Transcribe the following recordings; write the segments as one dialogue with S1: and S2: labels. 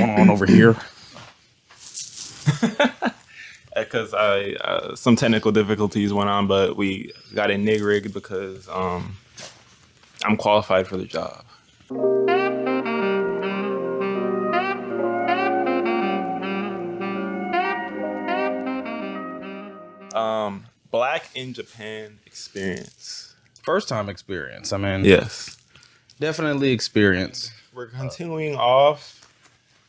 S1: going on over here?
S2: Because some technical difficulties went on, but we got it nig rigged because I'm qualified for the job. Black in Japan experience.
S1: First time experience. I mean,
S2: Yes.
S1: definitely experience.
S2: We're continuing off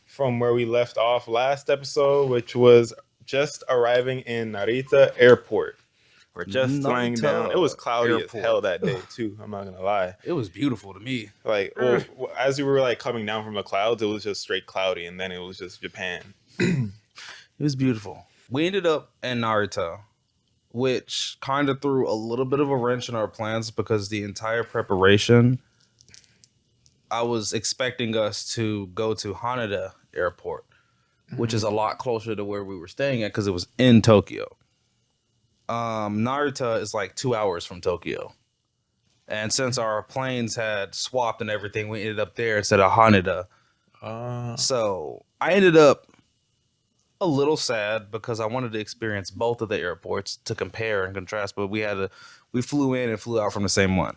S2: from where we left off last episode, which was just arriving in Narita Airport. We're just flying down. It was cloudy as hell that day too. I'm not gonna lie.
S1: It was beautiful to me.
S2: Like, well, as we were like coming down from the clouds, it was just straight cloudy, and then it was just Japan.
S1: It was beautiful. We ended up in Narita, which kind of threw a little bit of a wrench in our plans because the entire preparation, I was expecting us to go to Haneda Airport, which is a lot closer to where we were staying at because it was in Tokyo. Narita is like 2 hours from Tokyo. And since our planes had swapped and everything, we ended up there instead of Haneda. So I ended up a little sad because I wanted to experience both of the airports to compare and contrast, but we flew in and flew out from the same one.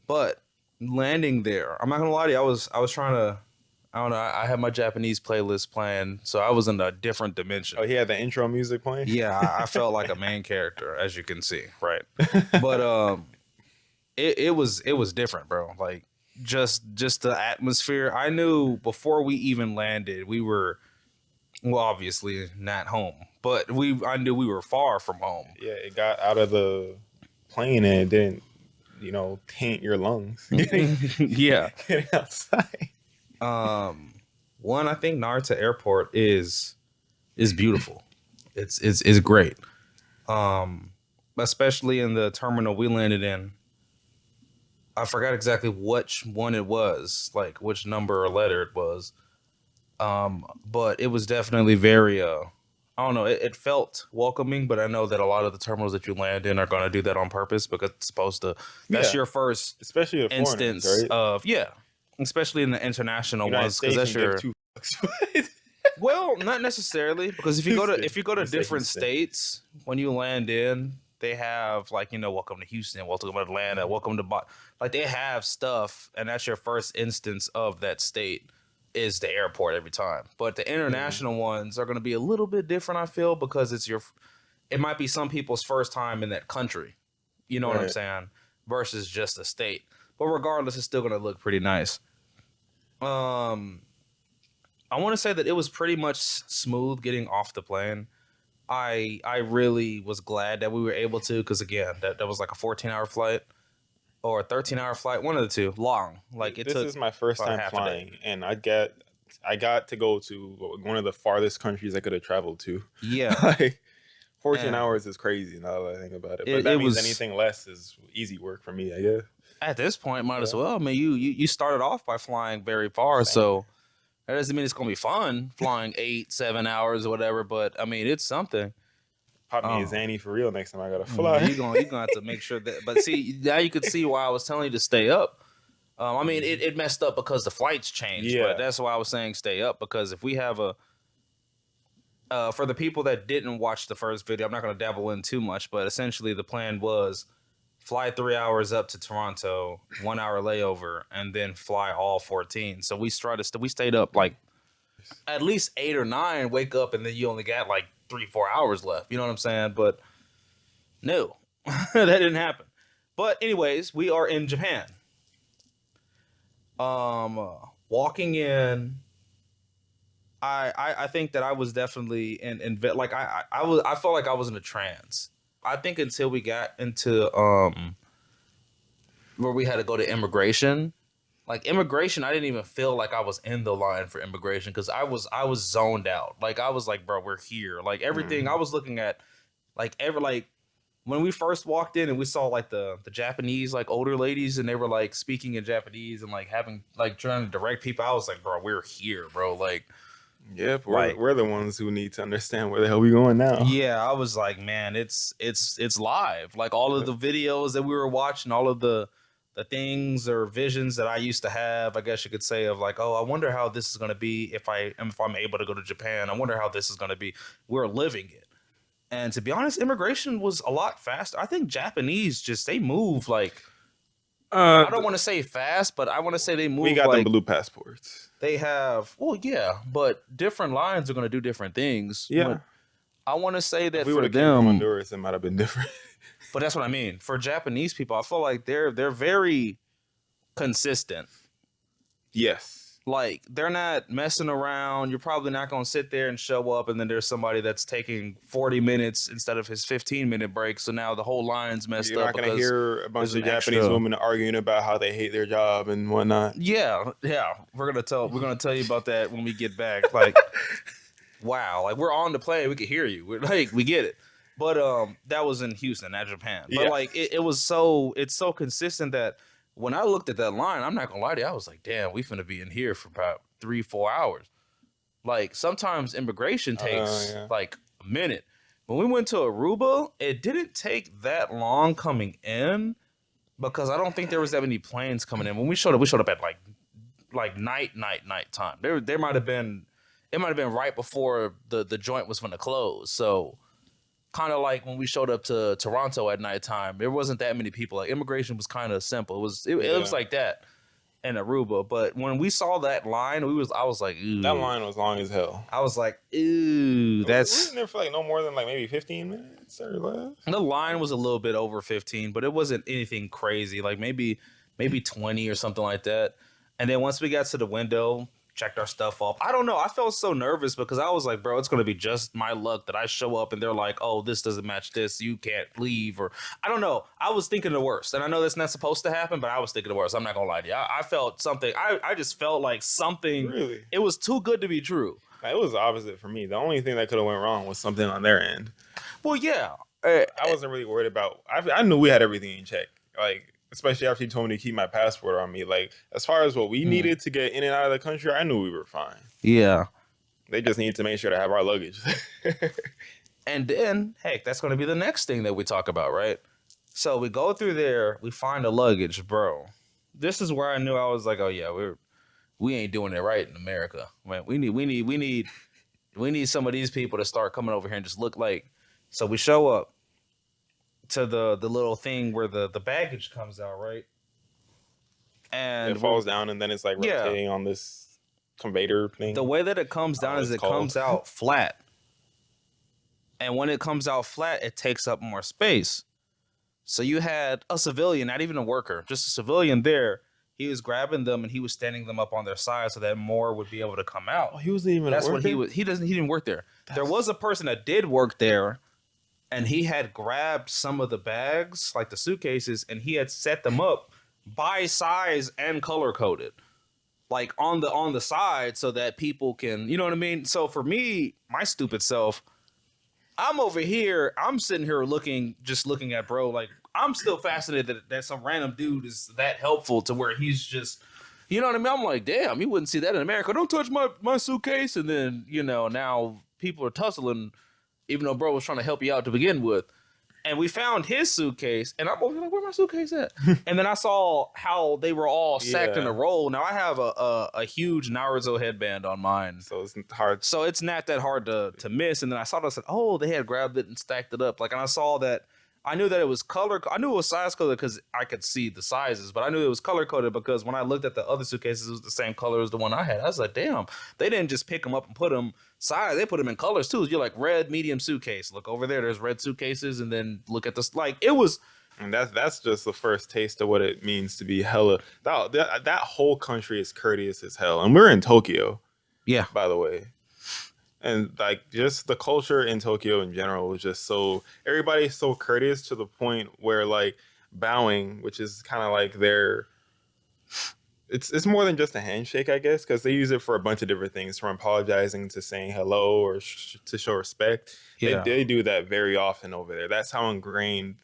S1: But landing there, I'm not gonna lie to you, I was trying to, I don't know, I had my Japanese playlist playing, so I was in a different dimension.
S2: Oh, he had the intro music playing?
S1: Yeah, I felt like a main character, as you can see, right? But it was different, bro. Like just the atmosphere. I knew before we even landed, we were, well, obviously not home, but I knew we were far from home.
S2: Yeah, it got out of the plane and it didn't, taint your lungs.
S1: Yeah.
S2: Getting outside.
S1: One, I think Narita Airport is beautiful. It's great. Especially in the terminal we landed in. I forgot exactly which one it was, like which number or letter it was. But it was definitely very I don't know, it felt welcoming, but I know that a lot of the terminals that you land in are going to do that on purpose because it's supposed to, that's your first
S2: especially
S1: instance, right? Of, especially in the international ones, because that's your well, not necessarily, because if you go to different states, when you land in, they have like, welcome to Houston, welcome to Atlanta, welcome to like they have stuff, and that's your first instance of that state is the airport every time. But the international ones are going to be a little bit different, I feel, because it might be some people's first time in that country, you know what I'm saying, versus just a state. But regardless, it's still going to look pretty nice. I want to say that it was pretty much smooth getting off the plane. I really was glad that we were able to, because again, that was like a 14-hour flight or a 13-hour flight, one of the two, long. Like
S2: this is my first time flying, and I got to go to one of the farthest countries I could have traveled to.
S1: Yeah,
S2: like 14 hours is crazy now that I think about it. But that means anything less is easy work for me, I guess.
S1: At this point, might as well. I mean, you started off by flying very far, so that doesn't mean it's gonna be fun flying 8-7 hours or whatever. But I mean, it's something.
S2: Pop me a Zanny for real next time I gotta fly.
S1: You're gonna have to make sure that. But see, now you could see why I was telling you to stay up. I mean, it messed up because the flights changed. But that's why I was saying stay up, because if we have for the people that didn't watch the first video, I'm not gonna dabble in too much, but essentially the plan was fly 3 hours up to Toronto, 1 hour layover, and then fly all 14. So we stayed up like at least 8 or 9, wake up, and then you only got like 3-4 hours left. You know what I'm saying? But no, that didn't happen. But anyways, we are in Japan. Walking in, I think that I was definitely in like I felt like I was in a trance. I think until we got into where we had to go to immigration. Like immigration, I didn't even feel like I was in the line for immigration because I was zoned out. Like I was like, bro, we're here. Like everything I was looking at, like when we first walked in and we saw like the Japanese like older ladies and they were like speaking in Japanese and like having like trying to direct people. I was like, bro, we're here, bro. Like,
S2: yep, we're the ones who need to understand where the hell we going now.
S1: Yeah, I was like, man, it's live. Like all of the videos that we were watching, all of the the things or visions that I used to have, I guess you could say, of like, oh, I wonder how this is going to be if I'm able to go to Japan. I wonder how this is going to be. We're living it. And to be honest, immigration was a lot faster. I think Japanese they move like, I don't want to say fast, but I want to say they move.
S2: We got
S1: like,
S2: them blue passports.
S1: They have, well, yeah, but different lines are going to do different things.
S2: Yeah.
S1: But I want to say that
S2: if we
S1: for
S2: them, from Honduras, it might have been different.
S1: But that's what I mean. For Japanese people, I feel like they're very consistent.
S2: Yes.
S1: Like, they're not messing around. You're probably not going to sit there and show up, and then there's somebody that's taking 40 minutes instead of his 15-minute break. So now the whole line's messed up.
S2: You're not going to hear a bunch of Japanese women arguing about how they hate their job and whatnot.
S1: Yeah. We're gonna tell you about that when we get back. Like, wow, like we're on the plane, we can hear you. We're like, we get it. But that was in Houston, not Japan. But like it's so consistent that when I looked at that line, I'm not gonna lie to you, I was like, damn, we finna be in here for about 3-4 hours. Like, sometimes immigration takes like a minute. When we went to Aruba, it didn't take that long coming in because I don't think there was that many planes coming in. When we showed up at like night time. There might have been, it might have been right before the joint was gonna close. So kind of like when we showed up to Toronto at nighttime, there wasn't that many people. Like, immigration was kind of simple. It was like that in Aruba. But when we saw that line, I was like, ooh.
S2: That line was long as hell.
S1: I was like, ooh, that's.
S2: We were in there for like no more than like maybe 15 minutes or less.
S1: The line was a little bit over 15, but it wasn't anything crazy. Like maybe 20 or something like that. And then once we got to the window, checked our stuff off. I don't know. I felt so nervous because I was like, bro, it's going to be just my luck that I show up and they're like, oh, this doesn't match this. You can't leave. Or I don't know. I was thinking the worst. And I know that's not supposed to happen, but I was thinking the worst. I'm not going to lie to you. I felt something. I just felt like something. Really? It was too good to be true.
S2: It was the opposite for me. The only thing that could have went wrong was something on their end.
S1: Well, yeah.
S2: I wasn't really worried about. I knew we had everything in check. Like, especially after he told me to keep my passport on me. Like, as far as what we needed to get in and out of the country, I knew we were fine.
S1: Yeah.
S2: They just needed to make sure to have our luggage.
S1: And then, heck, that's going to be the next thing that we talk about, right? So we go through there, we find the luggage, bro. This is where I knew I was like, oh yeah, we ain't doing it right in America. Man, we need some of these people to start coming over here and just look like. So we show up to the little thing where the baggage comes out, right? And
S2: it falls down and then it's like rotating on this conveyor thing.
S1: The way that it comes down is it comes out flat. And when it comes out flat, it takes up more space. So you had a civilian, not even a worker, just a civilian there. He was grabbing them and he was standing them up on their side so that more would be able to come out.
S2: Oh, he wasn't even.
S1: That's what he was. He didn't work there. There was a person that did work there. And he had grabbed some of the bags, like the suitcases, and he had set them up by size and color coded, like on the side, so that people can, you know what I mean? So for me, my stupid self, I'm over here, I'm sitting here looking at bro, like I'm still fascinated that some random dude is that helpful to where he's just, you know what I mean? I'm like, damn, you wouldn't see that in America. Don't touch my suitcase. And then, you know, now people are tussling. Even though bro was trying to help you out to begin with. And we found his suitcase. And I'm like, where my suitcase at? And then I saw how they were all stacked in a row. Now, I have a huge Naruto headband on mine.
S2: So it's hard.
S1: So it's not that hard to miss. And then I saw that, I said, oh, they had grabbed it and stacked it up. Like, and I saw that. I knew that it was color. I knew it was size coded because I could see the sizes, but I knew it was color coded because when I looked at the other suitcases, it was the same color as the one I had. I was like, damn, they didn't just pick them up and put them size. They put them in colors too. You're like red, medium suitcase. Look over there. There's red suitcases, and then look at this. Like it was.
S2: And that's just the first taste of what it means to be hella. That whole country is courteous as hell, and we're in Tokyo.
S1: Yeah.
S2: By the way. And like just the culture in Tokyo in general was just so everybody's so courteous to the point where like bowing, which is kind of like it's more than just a handshake, I guess, because they use it for a bunch of different things, from apologizing to saying hello or to show respect. Yeah. They do that very often over there. That's how ingrained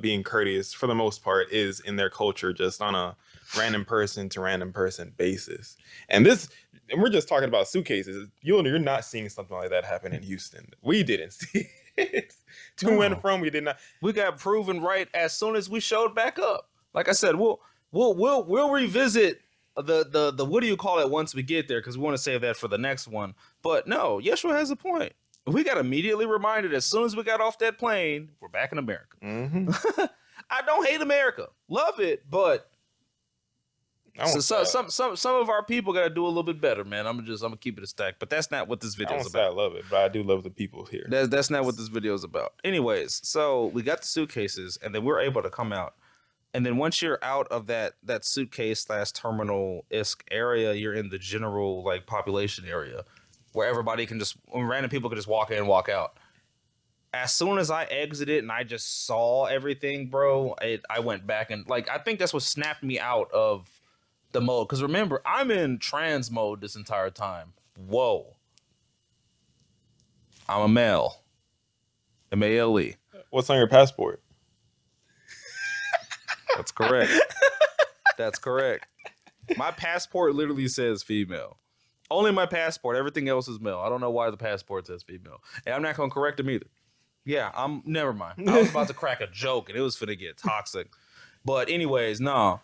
S2: being courteous for the most part is in their culture, just on a random person to random person basis. And we're just talking about suitcases. You're not seeing something like that happen in Houston. We didn't see it. To and from, we did not.
S1: We got proven right as soon as we showed back up. Like I said, we'll revisit the what do you call it once we get there, because we want to save that for the next one. But no, Yeshua has a point. We got immediately reminded as soon as we got off that plane, we're back in America.
S2: Mm-hmm.
S1: I don't hate America, love it, but some of our people got to do a little bit better, man. I'm gonna keep it a stack, but that's not what this video is about.
S2: I love it, but I do love the people here.
S1: That's not what this video is about. Anyways, so we got the suitcases, and then we're able to come out. And then once you're out of that suitcase / terminal-esque area, you're in the general like population area where everybody can random people can just walk in and walk out. As soon as I exited and I just saw everything, bro, I went back and like I think that's what snapped me out of the mode. Because remember, I'm in trans mode this entire time. Whoa. I'm a male. M-A-L-E.
S2: What's on your passport?
S1: That's correct. That's correct. My passport literally says female. Only my passport. Everything else is male. I don't know why the passport says female. And I'm not going to correct him either. Yeah, never mind. I was about to crack a joke and it was finna get toxic. But anyways, no.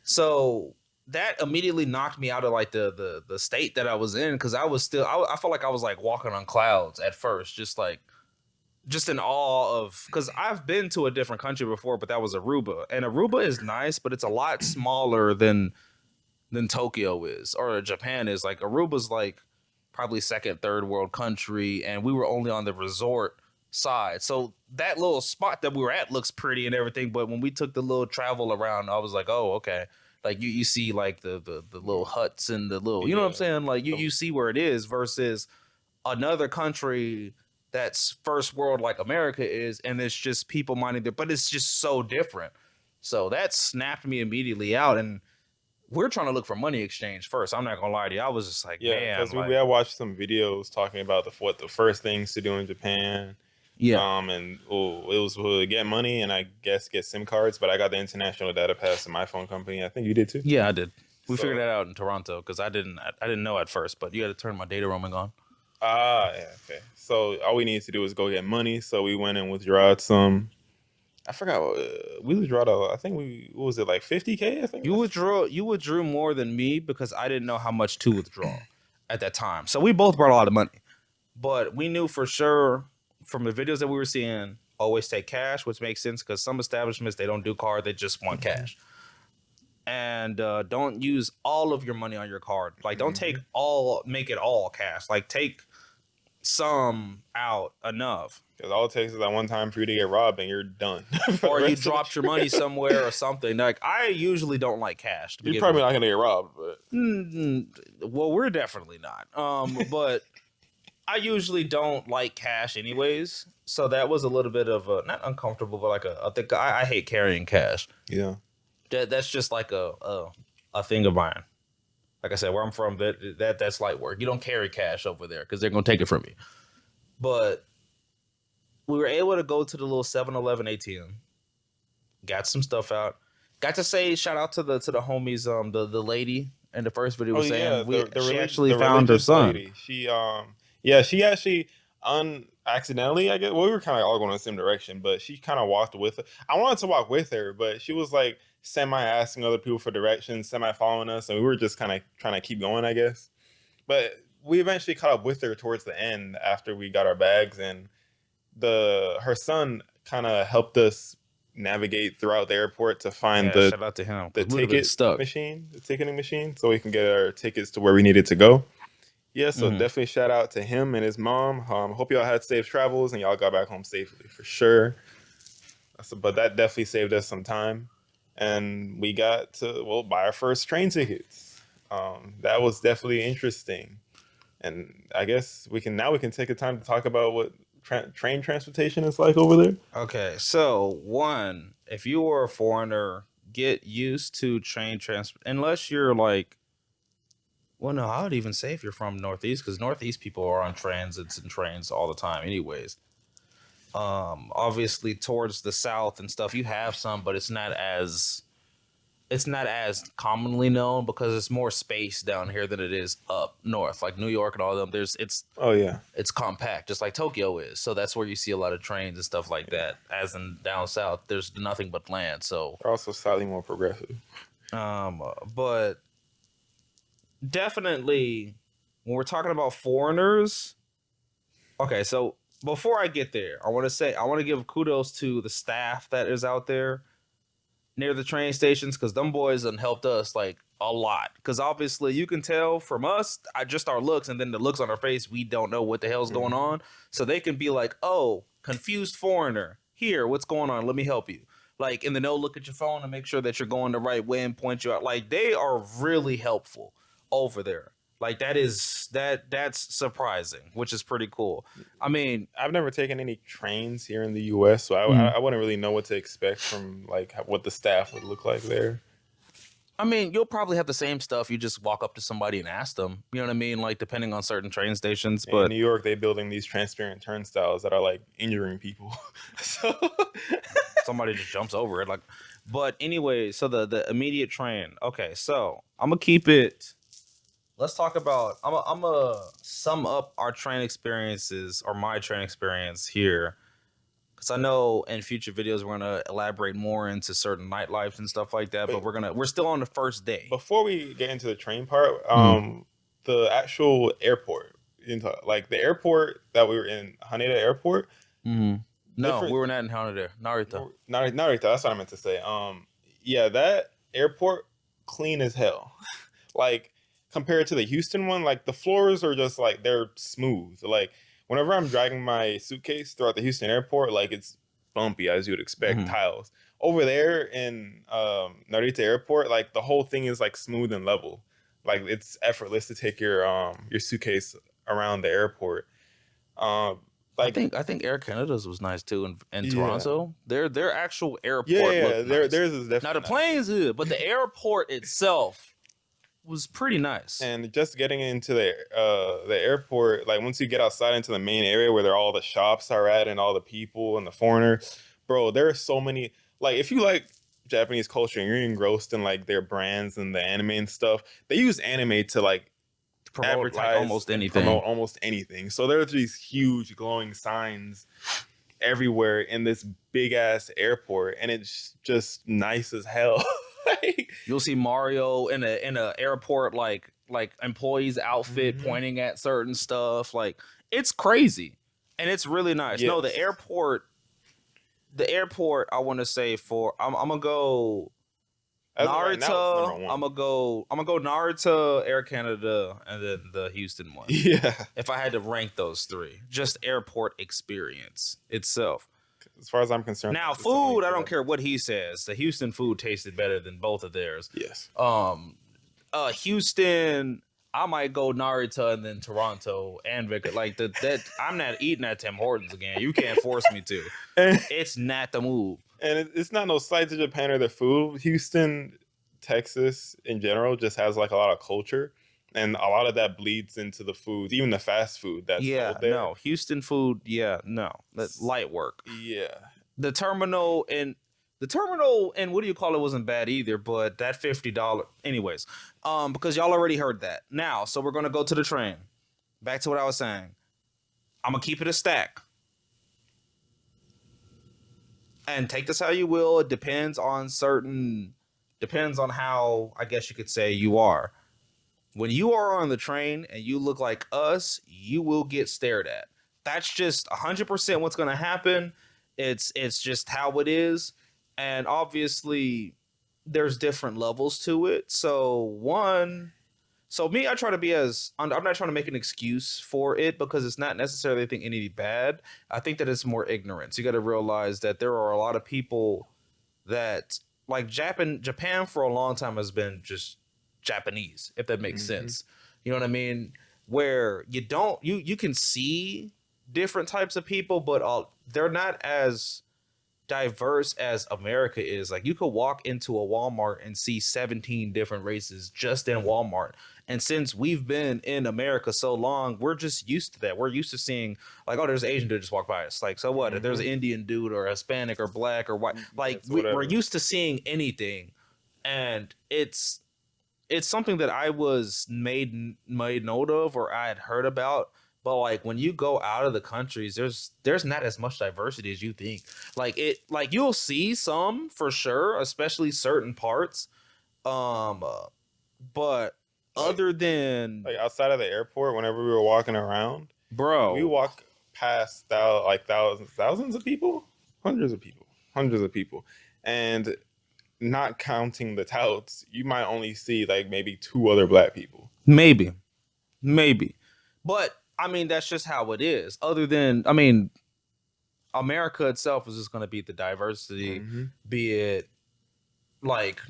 S1: So that immediately knocked me out of like the state that I was in, because I felt like I was like walking on clouds at first, just in awe of, because I've been to a different country before, but that was Aruba. And Aruba is nice, but it's a lot smaller than Tokyo is, or Japan is. Like Aruba's like probably second, third world country, and we were only on the resort side. So that little spot that we were at looks pretty and everything, but when we took the little travel around, I was like, oh, okay. Like you see like the little huts and the little, you know what I'm saying? Like you see where it is versus another country that's first world like America is, and it's just people minding there, but it's just so different. So that snapped me immediately out, and we're trying to look for money exchange first. I'm not gonna lie to you. I was just like, man,
S2: because we had watched some videos talking about what the first things to do in Japan. Yeah. And it was to get money and I guess get SIM cards, but I got the international data pass in my phone company. I think you did too.
S1: Yeah, I did. We figured that out in Toronto because I didn't know at first, but you had to turn my data roaming on.
S2: Yeah, okay. So all we needed to do was go get money. So we went and withdrawed some. I forgot we withdrawed. I think what was it, like 50K? I think
S1: you withdrew more than me because I didn't know how much to withdraw at that time. So we both brought a lot of money, but we knew for sure from the videos that we were seeing, always take cash, which makes sense because some establishments, they don't do card, they just want cash. And don't use all of your money on your card. Like, don't make it all cash. Like, take some out enough.
S2: Because all it takes is that one time for you to get robbed and you're done.
S1: Or you dropped your money somewhere or something. Like, I usually don't like cash.
S2: You're probably not going to get robbed, but...
S1: Well, we're definitely not. But... I usually don't like cash anyways, so that was a little bit of a, not uncomfortable, but like I think I hate carrying cash.
S2: Yeah,
S1: that's just like a thing of mine. Like I said, where I'm from, that's light work. You don't carry cash over there because they're gonna take it from you. But we were able to go to the little 7-Eleven ATM, got some stuff out, got to say shout out to the homies, the lady in the first video was saying she actually found her son.
S2: Lady. She actually accidentally, I guess. Well, we were kind of all going in the same direction, but she kind of walked with her. I wanted to walk with her, but she was like semi-asking other people for directions, semi-following us, and we were just kind of trying to keep going, I guess. But we eventually caught up with her towards the end after we got our bags, and her son kind of helped us navigate throughout the airport to find
S1: shout out to him.
S2: The ticketing machine, so we can get our tickets to where we needed to go. Yeah, so definitely shout out to him and his mom. Hope y'all had safe travels and y'all got back home safely for sure. But that definitely saved us some time. And we got to, buy our first train tickets. That was definitely interesting. And I guess we can take the time to talk about what train transportation is like over there.
S1: Okay, so one, if you are a foreigner, get used to train transport. Unless you're like, well, no, I would even say if you're from Northeast, because Northeast people are on transits and trains all the time anyways. Obviously, towards the South and stuff, you have some, but it's not as it's not as commonly known because it's more space down here than it is up north, like New York and all of them. It's compact, just like Tokyo is. So that's where you see a lot of trains and stuff like that. As in down south, there's nothing but land. So
S2: they're also slightly more progressive.
S1: But definitely when we're talking about foreigners, okay. So before I get there, I want to give kudos to the staff that is out there near the train stations, because them boys done helped us like a lot. Because obviously you can tell from us, just our looks, and then the looks on our face, we don't know what the hell's going on. So they can be like, "Oh, confused foreigner, here, what's going on? Let me help you." Like, and then they'll look at your phone and make sure that you're going the right way and point you out. Like, they are really helpful over there. Like, that's surprising, which is pretty cool. I mean,
S2: I've never taken any trains here in the U.S., so I wouldn't really know what to expect from like what the staff would look like there.
S1: I mean, you'll probably have the same stuff. You just walk up to somebody and ask them. You know what I mean? Like, depending on certain train stations. But
S2: in New York, they're building these transparent turnstiles that are like injuring people. So
S1: somebody just jumps over it. Like, but anyway, so the immediate train. Okay, so I'm gonna keep it. Let's talk about. I'm gonna sum up our train experiences, or my train experience here, because I know in future videos we're gonna elaborate more into certain nightlife and stuff like that. But we're still on the first day.
S2: Before we get into the train part, the actual airport, like the airport that we were in, Haneda Airport.
S1: No, we were not in Haneda. Narita.
S2: Narita. That's what I meant to say. Yeah, that airport clean as hell. Like, compared to the Houston one, like the floors are just like they're smooth. Like whenever I'm dragging my suitcase throughout the Houston airport, like it's bumpy as you would expect, tiles. Over there in Narita Airport, like the whole thing is like smooth and level. Like it's effortless to take your suitcase around the airport.
S1: Like I think Air Canada's was nice too in Toronto. Their actual airport.
S2: Theirs is definitely
S1: now the plane's good, but the airport itself was pretty nice.
S2: And just getting into the airport, like once you get outside into the main area where all the shops are at and all the people and the foreigners, bro, there are so many. Like if you like Japanese culture and you're engrossed in like their brands and the anime and stuff, they use anime to like
S1: promote like almost anything.
S2: Promote almost anything. So there's these huge glowing signs everywhere in this big ass airport, and it's just nice as hell.
S1: You'll see Mario in a airport like employee's outfit pointing at certain stuff. Like it's crazy, and it's really nice. Yes. No, the airport. I want to say I'm gonna go Narita. Right, I'm gonna go Narita, Air Canada, and then the Houston one.
S2: Yeah.
S1: If I had to rank those three, just airport experience itself.
S2: As far as I'm concerned.
S1: Now, food, I don't care what he says. The Houston food tasted better than both of theirs.
S2: Yes.
S1: Houston, I might go Narita and then Toronto and Vicar. Like that, I'm not eating at Tim Hortons again. You can't force me to. It's not the move.
S2: And it's not no slight to Japan or their food. Houston, Texas in general just has like a lot of culture. And a lot of that bleeds into the food, even the fast food that's sold there.
S1: No, Houston food, that's light work.
S2: Yeah.
S1: The terminal and what do you call it wasn't bad either, but that $50, anyways, because y'all already heard that. Now, so we're gonna go to the train. Back to what I was saying. I'm gonna keep it a stack. And take this how you will. It depends on how, I guess you could say, you are. When you are on the train and you look like us, you will get stared at. That's just 100% what's going to happen. It's just how it is. And obviously, there's different levels to it. So me, I try to be I'm not trying to make an excuse for it because it's not necessarily I think any bad. I think that it's more ignorance. You got to realize that there are a lot of people that, like Japan for a long time has been just Japanese, if that makes sense. You know what I mean? Where you can see different types of people, but they're not as diverse as America is. Like you could walk into a Walmart and see 17 different races just in Walmart. And since we've been in America so long, we're just used to that. We're used to seeing like, oh, there's an Asian dude just walk by us. Like, so what? If there's an Indian dude or Hispanic or black or white, like we're used to seeing anything. and it's something that I was made note of, or I had heard about. But like when you go out of the countries, there's not as much diversity as you think. Like you'll see some for sure, especially certain parts. But other than
S2: like outside of the airport, whenever we were walking around,
S1: bro,
S2: we walk past thousands of people, hundreds of people, and not counting the touts, you might only see like maybe 2 other black people.
S1: Maybe. But I mean, that's just how it is. Other than, I mean, America itself is just going to be the diversity, be it like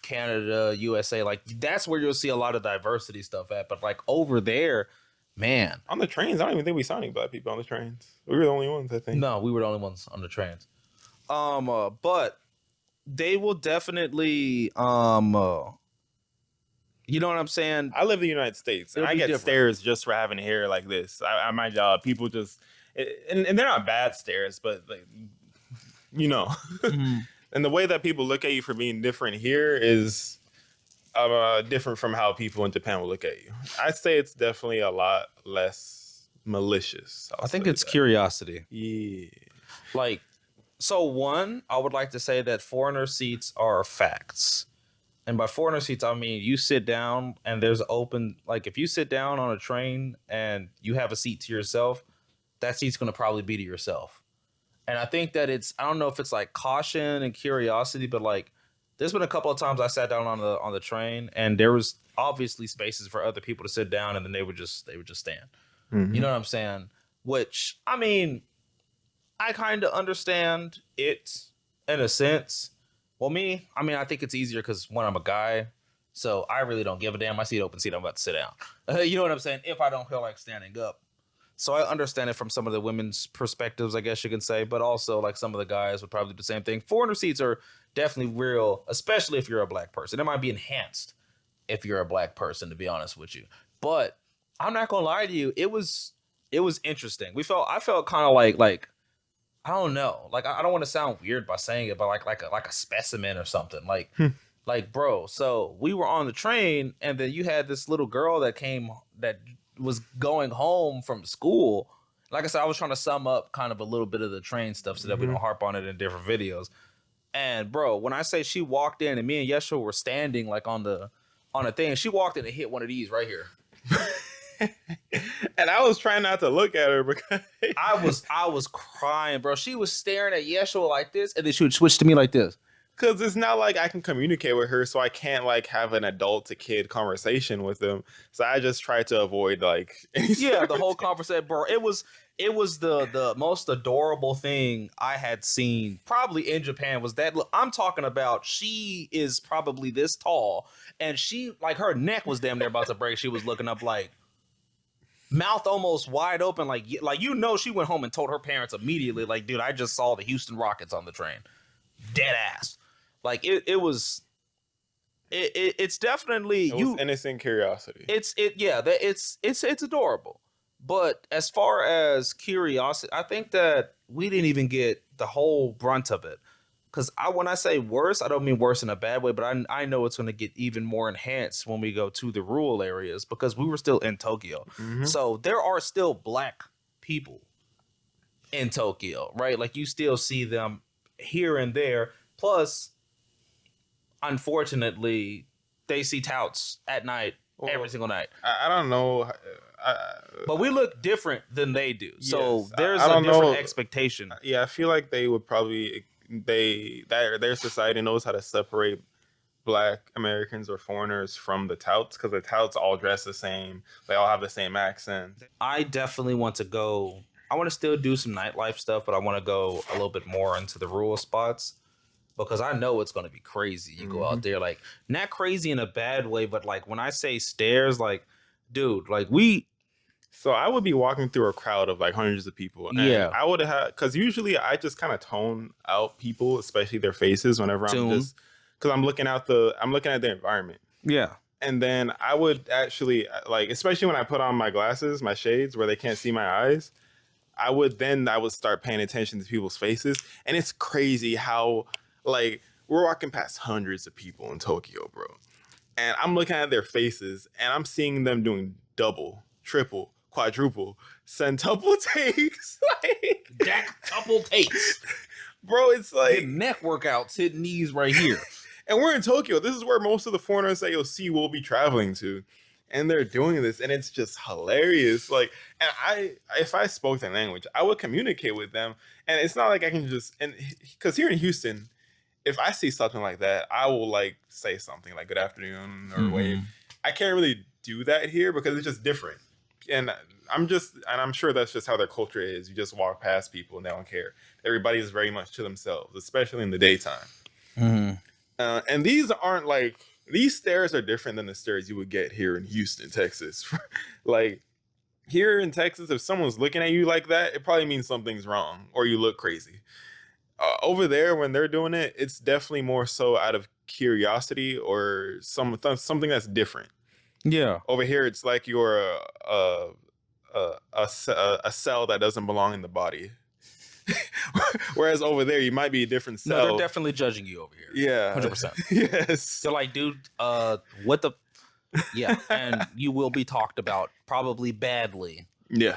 S1: Canada, USA, like that's where you'll see a lot of diversity stuff at. But like over there, man,
S2: on the trains, I don't even think we saw any black people on the trains. We were the only ones, I think.
S1: No, we were the only ones on the trains. But they will definitely, you know what I'm saying?
S2: I live in the United States, and I get stares just for having hair like this. At my job, people just, and they're not bad stares, but like, you know, and the way that people look at you for being different here is different from how people in Japan will look at you. I'd say it's definitely a lot less malicious.
S1: I think it's curiosity.
S2: Yeah.
S1: Like, so one, I would like to say that foreigner seats are facts. And by foreigner seats, I mean you sit down and there's open, like if you sit down on a train and you have a seat to yourself, that seat's going to probably be to yourself. And I think that I don't know if it's like caution and curiosity, but like there's been a couple of times I sat down on the train and there was obviously spaces for other people to sit down and then they would just stand. You know what I'm saying? Which, I mean, I kind of understand it in a sense. Well, me, I mean, I think it's easier because one, I'm a guy, so I really don't give a damn. I see an open seat, I'm about to sit down. You know what I'm saying? If I don't feel like standing up. So I understand it from some of the women's perspectives, I guess you can say, but also like some of the guys would probably do the same thing. Foreigner seats are definitely real, especially if you're a black person. It might be enhanced if you're a black person, to be honest with you. But I'm not gonna lie to you, it was interesting. I felt kind of like I don't know. Like I don't want to sound weird by saying it, but like a specimen or something. Like bro, so we were on the train and then you had this little girl that was going home from school. Like I said, I was trying to sum up kind of a little bit of the train stuff so that we don't harp on it in different videos. And bro, when I say she walked in and me and Yeshua were standing like on the thing, she walked in and hit one of these right here.
S2: And I was trying not to look at her because
S1: I was crying, bro. She was staring at Yeshua like this, and then she would switch to me like this.
S2: Because it's not like I can communicate with her, so I can't like have an adult to kid conversation with them. So I just try to avoid like
S1: the whole conversation, bro. It was the most adorable thing I had seen probably in Japan. Was that I'm talking about? She is probably this tall, and she like her neck was damn near about to break. She was looking up like mouth almost wide open, like you know she went home and told her parents immediately, like, dude, I just saw the Houston Rockets on the train, dead ass. Like it's definitely
S2: innocent curiosity.
S1: It's adorable. But as far as curiosity, I think that we didn't even get the whole brunt of it. Because when I say worse, I don't mean worse in a bad way, but I know it's going to get even more enhanced when we go to the rural areas because we were still in Tokyo. So there are still black people in Tokyo, right? Like you still see them here and there. Plus, unfortunately, they see touts at night, every single night.
S2: I don't know.
S1: But we look different than they do. So there's a different expectation.
S2: Yeah, I feel like they would probably... their society knows how to separate black Americans or foreigners from the touts because the touts all dress the same. They all have the same accent.
S1: I definitely want to go. I want to still do some nightlife stuff, but I want to go a little bit more into the rural spots because I know it's going to be crazy. You go out there, like not crazy in a bad way, but like when I say stairs, like dude, like
S2: So I would be walking through a crowd of like hundreds of people. And I would have, because usually I just kind of tone out people, especially their faces, whenever because I'm looking at the environment.
S1: Yeah.
S2: And then I would actually like, especially when I put on my glasses, my shades where they can't see my eyes, I would start paying attention to people's faces. And it's crazy how like we're walking past hundreds of people in Tokyo, bro. And I'm looking at their faces and I'm seeing them doing double, triple, quadruple, centuple takes. Like
S1: couple takes.
S2: Bro, it's like
S1: hitting neck workouts, hitting knees right here.
S2: And we're in Tokyo. This is where most of the foreigners that you'll see will be traveling to. And they're doing this, and it's just hilarious. Like, and if I spoke their language, I would communicate with them. And it's not like I can just, and because here in Houston, if I see something like that, I will like say something like good afternoon or wave. I can't really do that here because it's just different. And I'm sure that's just how their culture is. You just walk past people and they don't care. Everybody is very much to themselves, especially in the daytime. And these stares are different than the stares you would get here in Houston, Texas. Like here in Texas, if someone's looking at you like that, it probably means something's wrong or you look crazy. Over there, when they're doing it, it's definitely more so out of curiosity or something that's different.
S1: Yeah.
S2: Over here, it's like you're a cell that doesn't belong in the body. Whereas over there, you might be a different cell.
S1: No, they're definitely judging you over here.
S2: Yeah.
S1: 100%.
S2: Yes.
S1: They're like, dude, what the? Yeah. And you will be talked about probably badly.
S2: Yeah.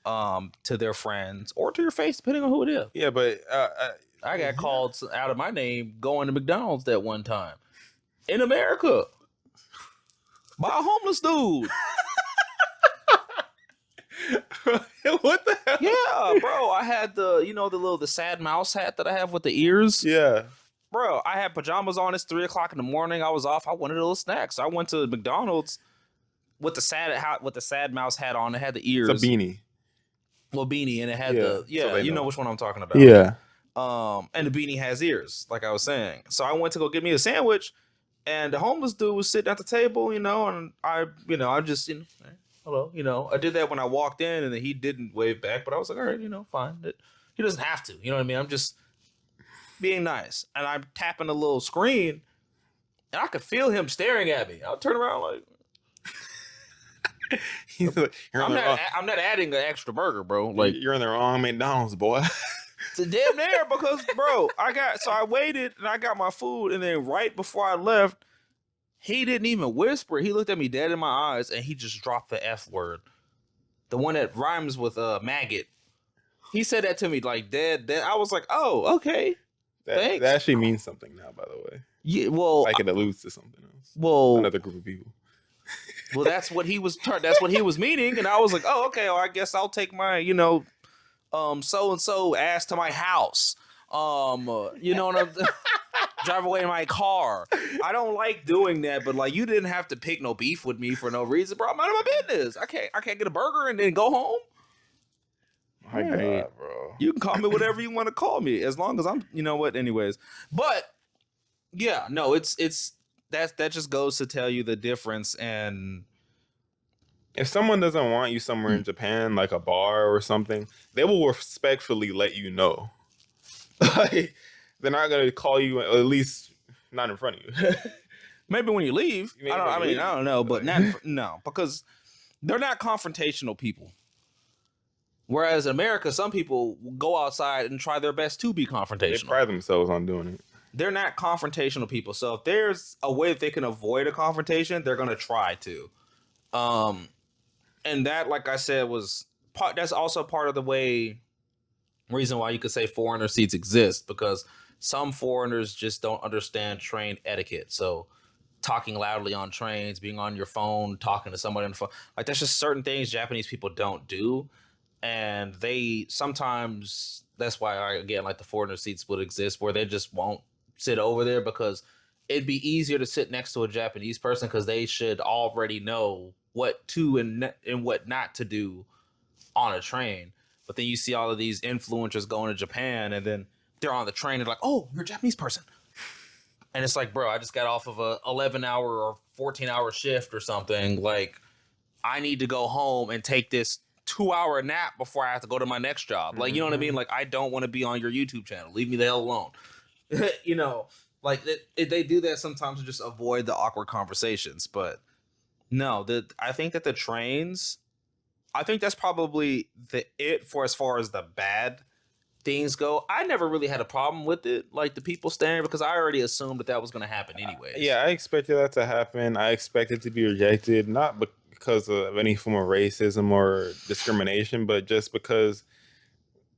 S1: To their friends or to your face, depending on who it is.
S2: Yeah, but
S1: I got called out of my name going to McDonald's that one time in America by a homeless dude.
S2: What the hell?
S1: Yeah, bro. I had the sad mouse hat that I have with the ears.
S2: Yeah.
S1: Bro, I had pajamas on. It's 3:00 in the morning. I was off. I wanted a little snack. So I went to McDonald's with the sad mouse hat on. It had the ears.
S2: It's a beanie.
S1: Well, beanie, and it had
S2: so
S1: you know which one I'm talking about.
S2: Yeah.
S1: And the beanie has ears, like I was saying. So I went to go get me a sandwich, and the homeless dude was sitting at the table, and I just, hello, I did that when I walked in, and then he didn't wave back, but I was like, all right, fine. He doesn't have to, you know what I mean? I'm just being nice, and I'm tapping the little screen, and I could feel him staring at me. I'll turn around like, I'm not adding an extra burger, bro. Like
S2: you're in the wrong McDonald's, boy.
S1: It's a damn near because, bro, I waited and I got my food, and then right before I left, he didn't even whisper. He looked at me dead in my eyes and he just dropped the F word. The one that rhymes with maggot. He said that to me like dead. I was like, oh, okay. Thanks.
S2: That actually means something now, by the way.
S1: Yeah, well,
S2: like it alludes to something else.
S1: Well,
S2: another group of people.
S1: Well, that's what he was meaning, and I was like, oh, okay. Well, I guess I'll take my, so and so ass to my house. Drive away in my car. I don't like doing that, but like you didn't have to pick no beef with me for no reason, bro. I'm out of my business. I can't get a burger and then go home.
S2: My God, bro.
S1: You can call me whatever you want to call me, as long as I'm, anyways. But yeah, no, it's that just goes to tell you the difference. And
S2: if someone doesn't want you somewhere in Japan, like a bar or something, they will respectfully let you know. Like, they're not going to call you, at least not in front of you.
S1: Maybe when you leave. I don't know, but no, because they're not confrontational people. Whereas in America, some people go outside and try their best to be confrontational.
S2: They pride themselves on doing it.
S1: They're not confrontational people. So if there's a way that they can avoid a confrontation, they're going to try to. And that, like I said, that's also part of the reason why you could say foreigner seats exist, because some foreigners just don't understand train etiquette. So talking loudly on trains, being on your phone, talking to somebody on the phone, like that's just certain things Japanese people don't do. And they sometimes, that's why like the foreigner seats would exist, where they just won't sit over there, because it'd be easier to sit next to a Japanese person because they should already know what to and what not to do on a train. But then you see all of these influencers going to Japan, and then they're on the train and like, oh, you're a Japanese person. And it's like, bro, I just got off of a 11-hour or 14-hour shift or something. Like, I need to go home and take this 2-hour nap before I have to go to my next job. Like, you know what I mean? Like, I don't want to be on your YouTube channel. Leave me the hell alone. Like they do that sometimes to just avoid the awkward conversations. But no, I think that the trains, I think that's probably it for as far as the bad things go. I never really had a problem with it, like the people staring, because I already assumed that was going to happen anyways.
S2: Yeah, I expected that to happen. I expected to be rejected, not because of any form of racism or discrimination, but just because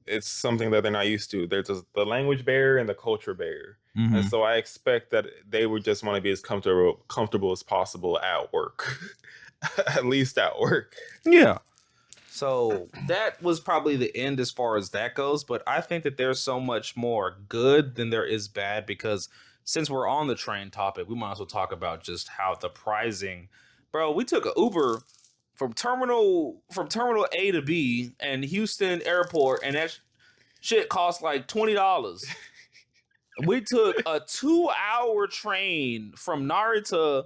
S2: it's something that they're not used to. There's the language barrier and the culture barrier. And so I expect that they would just want to be as comfortable as possible at work. At least at work.
S1: Yeah. So that was probably the end as far as that goes. But I think that there's so much more good than there is bad, because since we're on the train topic, we might as well talk about just how the pricing. Bro, we took an Uber from terminal A to B and Houston Airport, and that shit cost like $20. We took a 2-hour train from Narita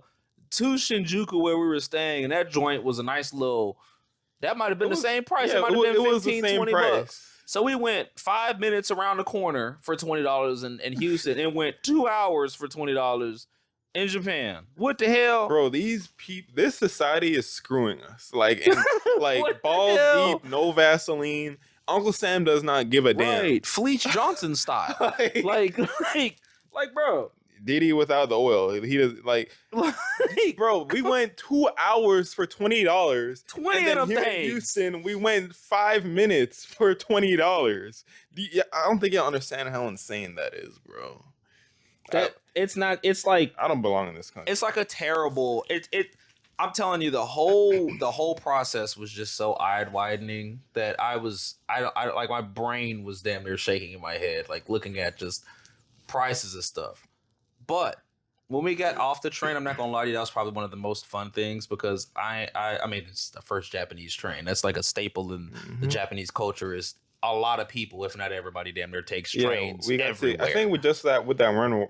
S1: to Shinjuku where we were staying, and that joint was a nice little. That might have been the same price.
S2: Yeah,
S1: it might have been 15,
S2: the same
S1: 20
S2: price.
S1: bucks. So we went 5 minutes around the corner for $20 in Houston, and went 2 hours for $20 in Japan. What the hell,
S2: bro? These people, this society is screwing us. Like, like balls deep, no Vaseline. Uncle Sam does not give a damn.
S1: Right, Fleech Johnson style. like, bro.
S2: Diddy without the oil. He does like, bro. We went 2 hours for $20.
S1: 20
S2: and then
S1: of them
S2: here in Houston, we went 5 minutes for $20. I don't think you understand how insane that is, bro.
S1: It's not. It's like
S2: I don't belong in this country.
S1: It's like a terrible. I'm telling you, the whole process was just so eye-widening that I like my brain was damn near shaking in my head, like looking at just prices and stuff. But when we got off the train, I'm not gonna lie to you, that was probably one of the most fun things, because I mean, it's the first Japanese train. That's like a staple in the Japanese culture. Is a lot of people, if not everybody, damn near takes trains.
S2: We got
S1: everywhere.
S2: I think with that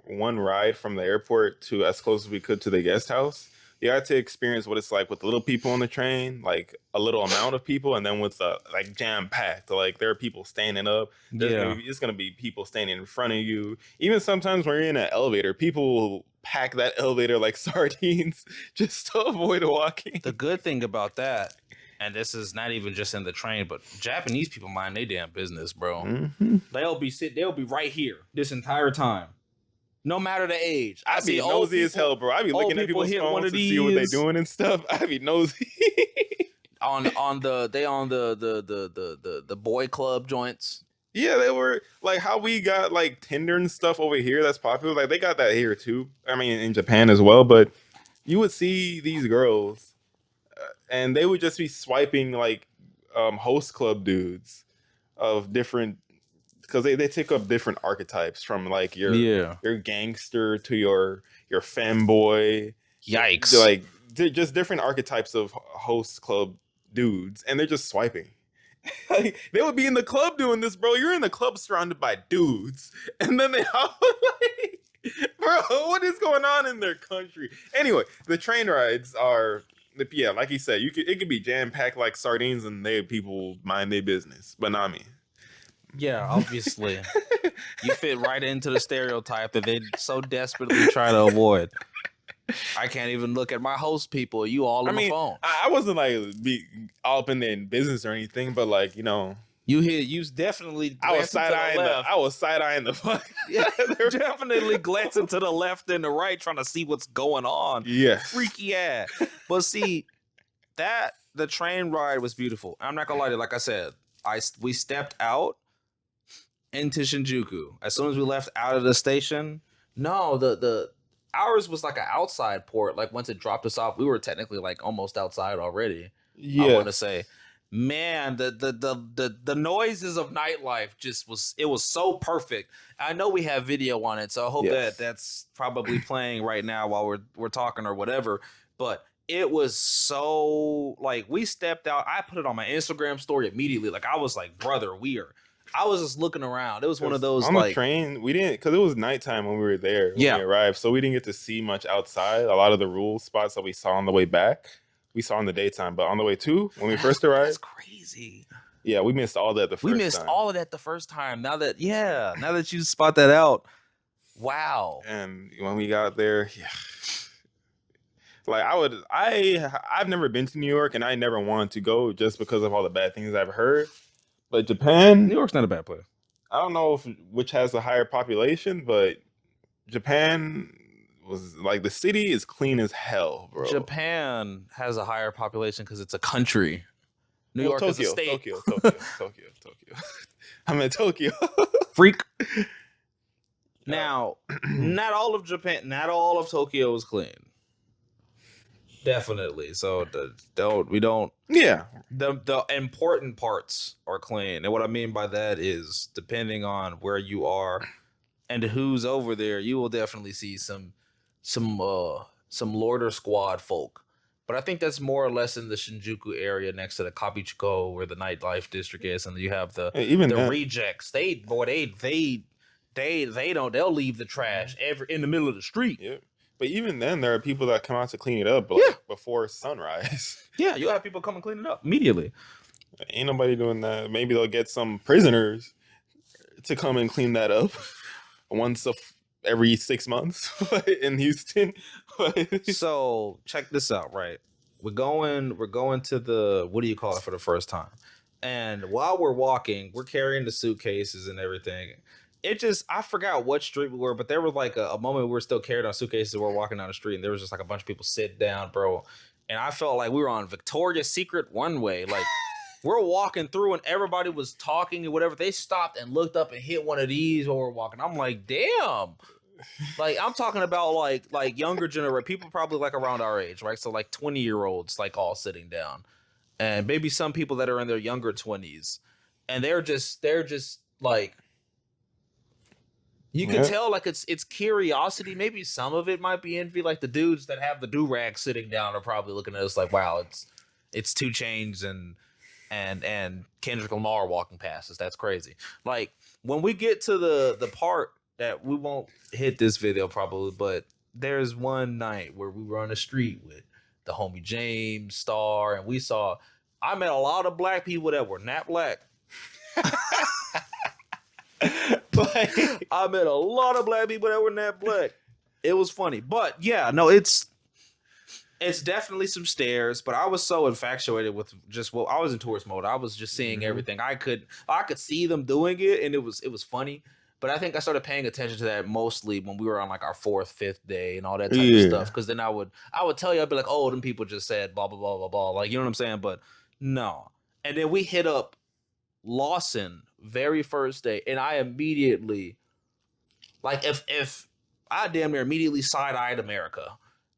S2: one ride from the airport to as close as we could to the guest house, you got to experience what it's like with little people on the train, like a little amount of people, and then with like jam packed. Like there are people standing up. It's gonna be people standing in front of you. Even sometimes when you're in an elevator, people will pack that elevator like sardines just to avoid walking.
S1: The good thing about that, and this is not even just in the train, but Japanese people mind their damn business, bro. They'll be right here this entire time. No matter the age.
S2: I be nosy as hell, bro. I be looking at people's phones to see what they doing and stuff. I be nosy.
S1: on the boy club joints.
S2: Yeah, they were like how we got like Tinder and stuff over here that's popular. Like they got that here too. I mean, in Japan as well. But you would see these girls and they would just be swiping like host club dudes of different, because they take up different archetypes from like your gangster to your femboy.
S1: Yikes.
S2: Like just different archetypes of host club dudes, and they're just swiping. Like, they would be in the club doing this, bro. You're in the club surrounded by dudes, and then they all like, bro, what is going on in their country? Anyway, the train rides are, yeah, like you said, it could be jam packed like sardines, and people mind their business, but not me.
S1: Yeah, obviously. You fit right into the stereotype that they so desperately try to avoid. I can't even look at my host people. You all on the phone.
S2: I wasn't like be all up in their business or anything, but like, you know.
S1: You definitely
S2: I was side-eyeing the fuck.
S1: Yeah, they're definitely glancing to the left and the right trying to see what's going on.
S2: Yeah.
S1: Freaky ass. But see, the train ride was beautiful. I'm not gonna lie to you, like I said, we stepped out into Shinjuku. As soon as we left out of the station, the ours was like an outside port. Like once it dropped us off, we were technically like almost outside already. Yeah. I want to say, man, the noises of nightlife it was so perfect. I know we have video on it, so I hope that's probably playing right now while we're talking or whatever. But it was so like we stepped out. I put it on my Instagram story immediately. Like I was like, brother, I was just looking around. It was one of those
S2: on the train. We didn't, because it was nighttime when we were there. When we arrived, so we didn't get to see much outside. A lot of the rule spots that we saw on the way back, we saw in the daytime. But on the way to, when we first arrived,
S1: that's crazy.
S2: Yeah, we missed all that the first time.
S1: We missed all of that the first time. Now that you spot that out, wow.
S2: And when we got there, like I've never been to New York, and I never wanted to go just because of all the bad things I've heard. But Japan,
S1: New York's not a bad place.
S2: I don't know which has the higher population, but Japan was like the city is clean as hell, bro.
S1: Japan has a higher population because it's a country. New York
S2: Tokyo,
S1: is a state.
S2: Tokyo. I'm in Tokyo.
S1: Freak. Now, not all of Japan, not all of Tokyo is clean. Definitely. So we don't.
S2: Yeah.
S1: The important parts are clean, and what I mean by that is depending on where you are and who's over there, you will definitely see some Lorder Squad folk. But I think that's more or less in the Shinjuku area next to the Kabuchiko, where the nightlife district is, and you have the rejects. They'll leave the trash in the middle of the street.
S2: Yeah. But even then, there are people that come out to clean it up before sunrise.
S1: Yeah, you'll have people come and clean it up immediately.
S2: Ain't nobody doing that. Maybe they'll get some prisoners to come and clean that up once every 6 months in Houston.
S1: So check this out, right? We're going to the, what do you call it, for the first time. And while we're walking, we're carrying the suitcases and everything. I forgot what street we were, but there was like a moment we were still carrying our suitcases. We're walking down the street, and there was just like a bunch of people sit down, bro. And I felt like we were on Victoria's Secret one way. Like we're walking through, and everybody was talking and whatever. They stopped and looked up and hit one of these while we're walking. I'm like, damn. Like I'm talking about like younger generation people, probably like around our age, right? So like 20-year-olds, like all sitting down, and maybe some people that are in their younger 20s, and they're just like. You can tell like it's curiosity. Maybe some of it might be envy. Like the dudes that have the do-rag sitting down are probably looking at us like, wow, it's 2 Chainz and Kendrick Lamar walking past us. That's crazy. Like when we get to the part that we won't hit this video probably, but there's one night where we were on the street with the homie James Star, and I met a lot of black people that were not black. I met a lot of black people that were not black. It was funny, but yeah, no, it's definitely some stairs. But I was so infatuated with just I was in tourist mode. I was just seeing everything. I could see them doing it, and it was funny. But I think I started paying attention to that mostly when we were on like our 4th, 5th day and all that type of stuff. Because then I would tell you, I'd be like, oh, them people just said blah blah blah blah blah, like you know what I'm saying. But no, and then we hit up Lawson very first day, and I immediately, like, if I damn near immediately side-eyed America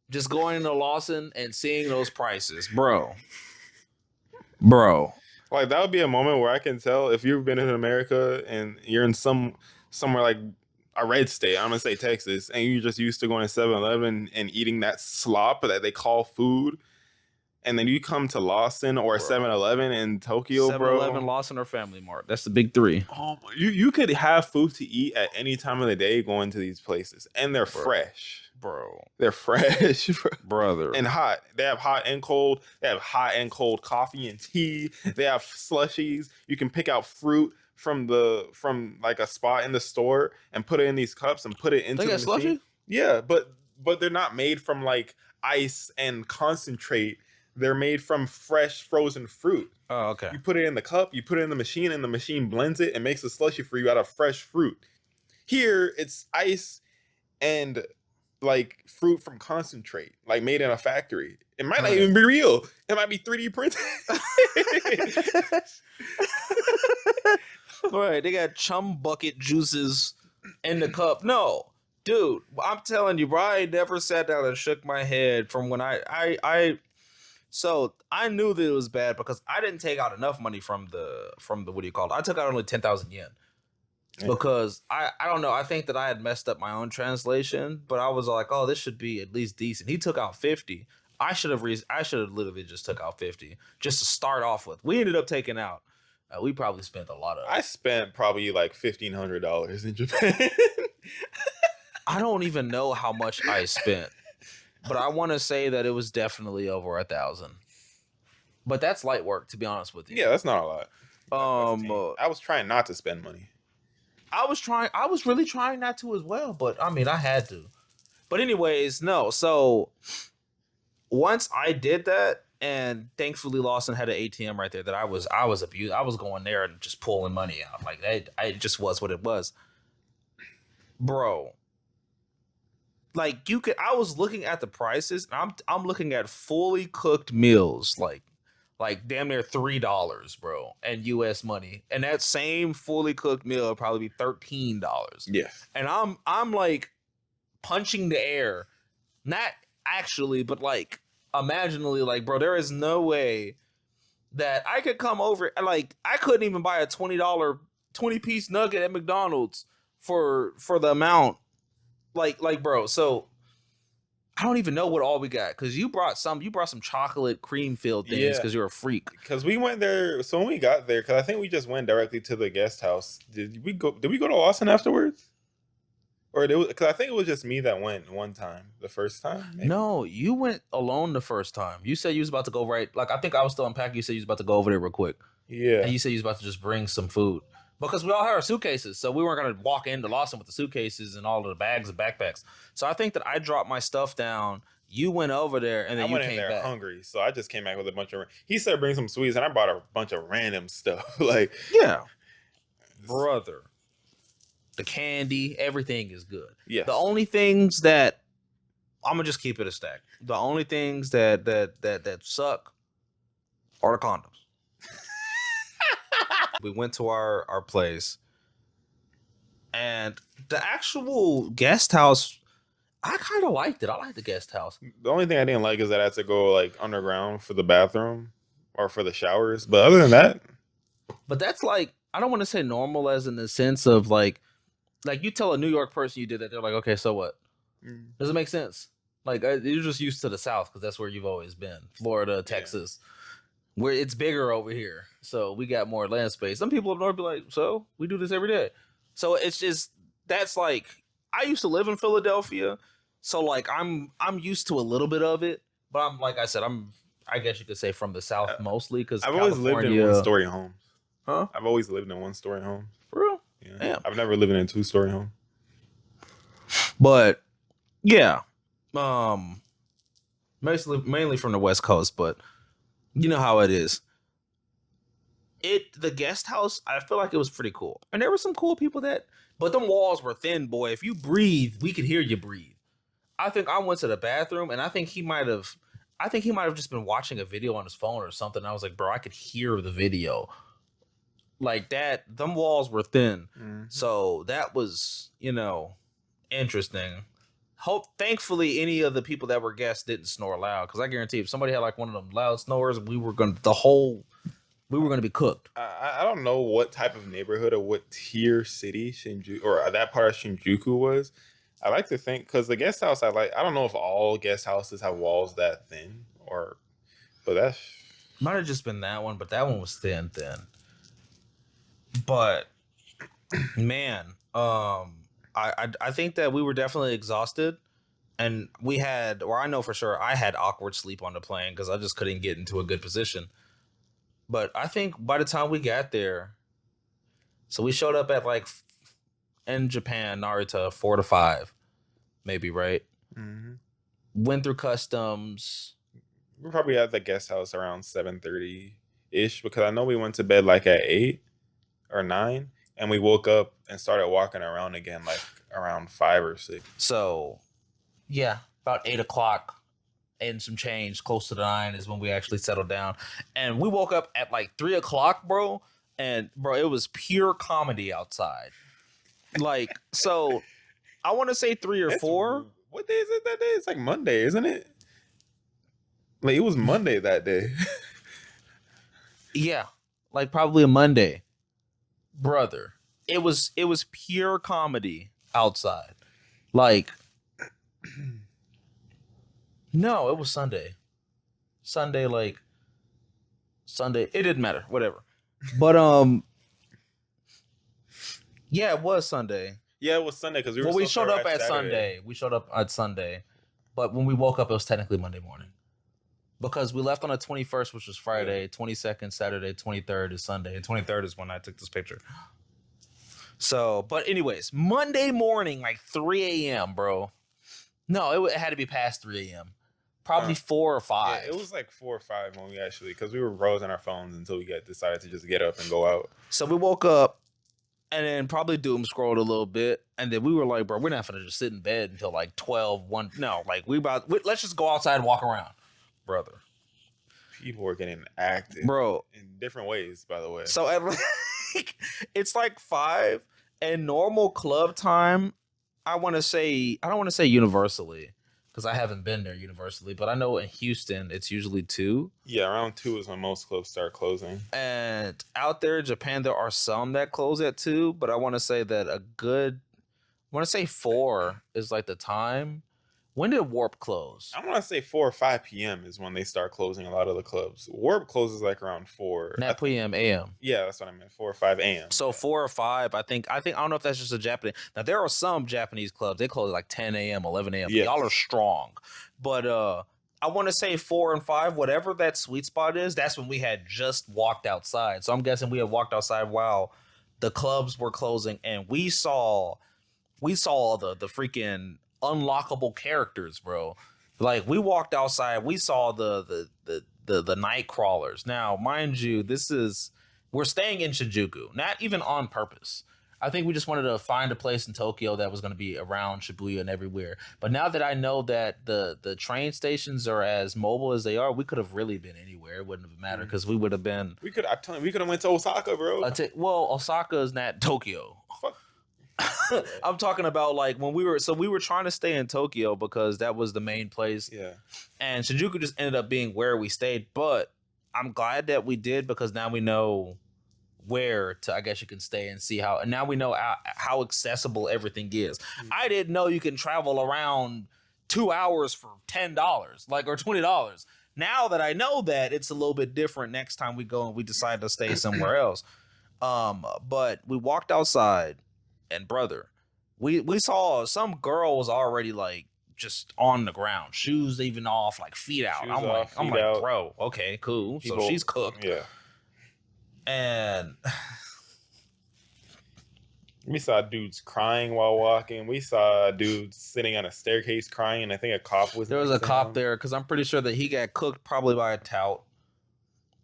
S1: just going into Lawson and seeing those prices, bro.
S2: Like that would be a moment where I can tell if you've been in America and you're in somewhere like a red state, I'm gonna say Texas, and you're just used to going to 7-Eleven and eating that slop that they call food. And then you come to Lawson or 7-Eleven in Tokyo,
S1: 7-Eleven, Lawson, or Family Mart. That's the big 3.
S2: Oh, you could have food to eat at any time of the day going to these places. And they're fresh.
S1: Bro.
S2: They're fresh.
S1: Brother.
S2: And hot. They have hot and cold. They have hot and cold coffee and tea. They have slushies. You can pick out fruit from like a spot in the store and put it in these cups and put it into the machine.
S1: Slushy?
S2: Yeah, but they're not made from like ice and concentrate. They're made from fresh frozen fruit.
S1: Oh, okay.
S2: You put it in the cup, you put it in the machine, and the machine blends it and makes a slushy for you out of fresh fruit. Here, it's ice and like fruit from concentrate, like made in a factory. It might not even be real. It might be 3D printed.
S1: Right, they got chum bucket juices in the cup. No, dude, I'm telling you, bro, I never sat down and shook my head from when So I knew that it was bad because I didn't take out enough money from the what do you call it? I took out only 10,000 yen because I don't know. I think that I had messed up my own translation, but I was like, oh, this should be at least decent. He took out 50. I should have literally just took out 50 just to start off with. We ended up taking out. We probably spent a lot of.
S2: I spent probably like $1,500 in Japan.
S1: I don't even know how much I spent. But I want to say that it was definitely over 1,000. But that's light work, to be honest with you.
S2: Yeah, that's not a lot. I was trying not to spend money.
S1: I was really trying not to as well, but I mean, I had to. But anyways, no. So once I did that And thankfully, Lawson had an ATM right there that I was abused. I was going there and just pulling money out. Like it just was what it was, bro. Like I was looking at the prices, and I'm looking at fully cooked meals, like damn near $3, bro, and US money. And that same fully cooked meal would probably be $13.
S2: Yeah.
S1: And I'm like punching the air, not actually, but like imaginally, like, bro, there is no way that I could come over. Like, I couldn't even buy a $20 20-piece nugget at McDonald's for the amount. Like, bro, so I don't even know what all we got, because you brought some chocolate cream filled things because you're a freak.
S2: Because we went there, so when we got there, because I think we just went directly to the guest house. Did we go to Lawson afterwards? Or because I think it was just me that went one time, the first time. Maybe?
S1: No, you went alone the first time. You said you was about to go I think I was still unpacking. You said you was about to go over there real quick.
S2: Yeah.
S1: And you said you was about to just bring some food. Because we all had our suitcases. So we weren't going to walk into Lawson with the suitcases and all of the bags and backpacks. So I think that I dropped my stuff down. You went over there and then you came back. I went in there
S2: hungry. So I just came back with a bunch of... He said bring some sweets and I brought a bunch of random stuff. Like...
S1: Yeah. Brother. The candy, everything is good.
S2: Yes.
S1: The only things that I'm gonna just keep it a stack. The only things that suck are the condoms. We went to our place, and the actual guest house, I kind of liked it. I liked the guest house.
S2: The only thing I didn't like is that I had to go like underground for the bathroom or for the showers. But other than that,
S1: but that's like, I don't want to say normal as in the sense of like you tell a New York person you did that, they're like, okay, so what? Does it make sense? Like, you're just used to the South because that's where you've always been. Florida, Texas, where it's bigger over here. So we got more land space. Some people up north be like, so we do this every day. So it's just, that's like, I used to live in Philadelphia. So like, I'm used to a little bit of it. But I'm, like I said, I guess you could say from the South mostly, because
S2: I've always lived in one-story homes.
S1: Huh?
S2: I've always lived in one-story homes.
S1: For real?
S2: Yeah. Damn. I've never lived in a two-story home.
S1: But yeah, mainly from the West Coast, but you know how it is. The guest house, I feel like it was pretty cool, and there were some cool people but them walls were thin, boy. If you breathe, we could hear you breathe. I think I went to the bathroom, and I think he might have just been watching a video on his phone or something. I was like, bro, I could hear the video. Like that, them walls were thin. Mm-hmm. So that was, interesting. Thankfully, any of the people that were guests didn't snore loud, because I guarantee if somebody had like one of them loud snores, we were going to be cooked.
S2: I don't know what type of neighborhood or what tier city Shinjuku or that part of Shinjuku was. I like to think, because the guest house I don't know if all guest houses have walls that thin, but that
S1: might have just been that one, but that one was thin. But man, I think that we were definitely exhausted, and I know for sure I had awkward sleep on the plane because I just couldn't get into a good position. But I think by the time we got there, so we showed up at like in Japan, Narita, 4 to 5, maybe, right? Mm-hmm. Went through customs.
S2: We're probably at the guest house around 7:30 ish, because I know we went to bed like at 8 or 9, and we woke up and started walking around again like around 5 or 6.
S1: So yeah, about 8 o'clock and some change, close to the 9 is when we actually settled down. And we woke up at like 3 o'clock, bro. And bro, it was pure comedy outside. Like, so I want to say 3 or 4.
S2: What day is it that day? It's like Monday, isn't it? Like, it was Monday that day.
S1: Yeah, like probably a Monday. Brother, it was pure comedy outside. Like, no, it was Sunday. Sunday, it didn't matter, whatever. But yeah, it was Sunday.
S2: Yeah, it was Sunday because
S1: we showed up at Sunday. We showed up at Sunday, but when we woke up, it was technically Monday morning, because we left on the 21st, which was Friday. 22nd, Saturday. 23rd is Sunday, and 23rd is when I took this picture. So, but anyways, Monday morning, like 3 a.m., bro. No, it had to be past 3 a.m. Probably 4 or 5.
S2: Yeah, it was like 4 or 5 when we actually, because we were browsing our phones until we decided to just get up and go out.
S1: So we woke up and then probably doom scrolled a little bit. And then we were like, bro, we're not going to just sit in bed until like 12, 1. No, like let's just go outside and walk around, brother.
S2: People were getting active,
S1: bro,
S2: in different ways, by the way.
S1: So it's like 5 and normal club time. I don't want to say universally because I haven't been there universally, but I know in Houston it's usually 2.
S2: Yeah, around 2 is when most clubs start closing.
S1: And out there in Japan, there are some that close at 2, but I want to say that I want to say 4 is like the time. When did Warp close?
S2: I want to say 4 or 5 p.m. is when they start closing a lot of the clubs. Warp closes like around 4.
S1: Not p.m. a.m.
S2: Yeah, that's what I meant. 4 or 5 a.m.
S1: So 4 or 5, I think. I don't know if that's just a Japanese. Now there are some Japanese clubs they close like 10 a.m., 11 a.m. Yes. Y'all are strong, but I want to say 4 and 5, whatever that sweet spot is. That's when we had just walked outside. So I'm guessing we had walked outside while the clubs were closing, and we saw the freaking unlockable characters, bro. Like we walked outside, we saw the night crawlers. Now, mind you, we're staying in Shinjuku, not even on purpose. I think we just wanted to find a place in Tokyo that was going to be around Shibuya and everywhere. But now that I know that the train stations are as mobile as they are, we could have really been anywhere. It wouldn't have mattered because we would have been.
S2: We could have went to Osaka, bro.
S1: Well, Osaka is not Tokyo.
S2: Fuck.
S1: I'm talking about like when we were trying to stay in Tokyo because that was the main place.
S2: Yeah. And
S1: Shinjuku just ended up being where we stayed, but I'm glad that we did because now we know where to, I guess you can stay and see how, and now we know how accessible everything is. Mm-hmm. I didn't know you can travel around 2 hours for $10, like, or $20. Now that I know that, it's a little bit different next time we go and we decide to stay somewhere else. But we walked outside. And brother, we saw some girl was already like just on the ground, shoes even off, like feet out. I'm like, bro, okay, cool. So she's cooked.
S2: Yeah.
S1: And
S2: we saw dudes crying while walking. We saw dudes sitting on a staircase crying, and I think a cop was.
S1: There was a cop there because I'm pretty sure that he got cooked probably by a tout.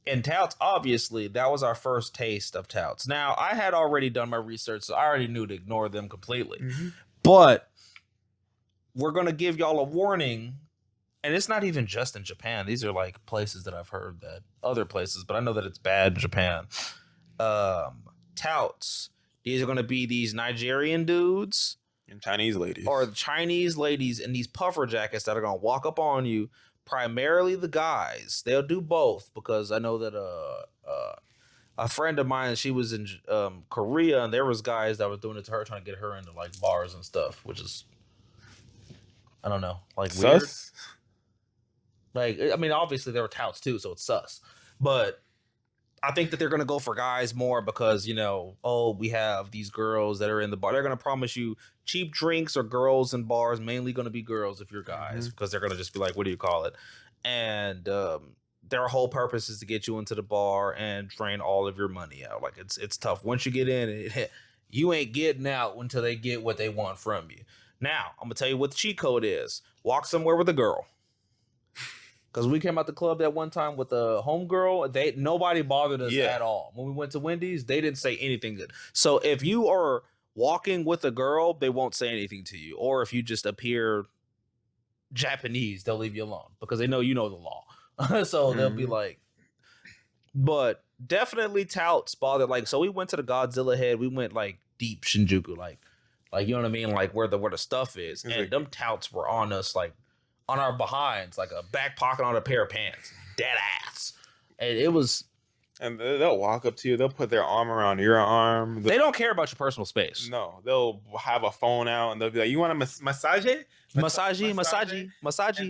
S1: And touts, obviously, that was our first taste of touts. Now, I had already done my research, so I already knew to ignore them completely. Mm-hmm. But we're going to give y'all a warning. And it's not even just in Japan. These are like places that I've heard that other places, but I know that it's bad in Japan. Touts. These are going to be these Nigerian dudes.
S2: And Chinese ladies.
S1: Or Chinese ladies in these puffer jackets that are going to walk up on you. Primarily the guys. They'll do both because I know that a friend of mine, she was in Korea, and there was guys that were doing it to her, trying to get her into like bars and stuff, which is, I don't know, like weird.
S2: Sus?
S1: Like, I mean, obviously there were touts too, so it's sus. But I think that they're going to go for guys more because, you know, we have these girls that are in the bar. They're going to promise you cheap drinks or girls in bars, mainly going to be girls if you're guys, mm-hmm. because they're going to just be like, what do you call it? And their whole purpose is to get you into the bar and drain all of your money out. Like, it's tough. Once you get in, you ain't getting out until they get what they want from you. Now, I'm going to tell you what the cheat code is. Walk somewhere with a girl. Because we came out the club that one time with a homegirl, nobody bothered us at all. When we went to Wendy's, they didn't say anything good. So if you are walking with a girl, they won't say anything to you. Or if you just appear Japanese, they'll leave you alone because they know you know the law. So they'll be like, but definitely touts bother. Like, so we went to the Godzilla head. We went like deep Shinjuku, like you know what I mean, like where the stuff is. And like, them touts were on us like. On our behinds, like a back pocket on a pair of pants, dead ass. And it was.
S2: And they'll walk up to you. They'll put their arm around your arm.
S1: They don't care about your personal space.
S2: No, they'll have a phone out and they'll be like, "You want to massage it?
S1: Massage.
S2: And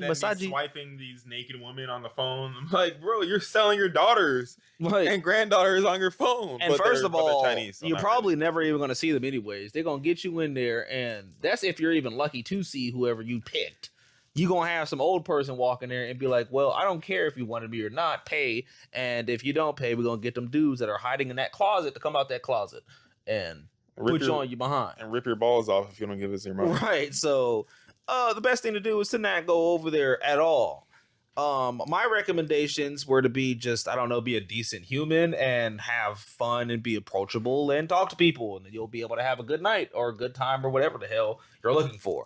S2: then be swiping these naked women on the phone. I'm like, bro, you're selling your daughters and granddaughters on your phone.
S1: And first of all, Chinese, so you're probably never even going to see them anyways. They're going to get you in there, and that's if you're even lucky to see whoever you picked. You're going to have some old person walk in there and be like, well, I don't care if you wanted me or not, pay. And if you don't pay, we're going to get them dudes that are hiding in that closet to come out that closet and put you on your behind.
S2: And rip your balls off if you don't give us your money.
S1: Right. So the best thing to do is to not go over there at all. My recommendations were to be just, I don't know, be a decent human and have fun and be approachable and talk to people, and then you'll be able to have a good night or a good time or whatever the hell you're looking for.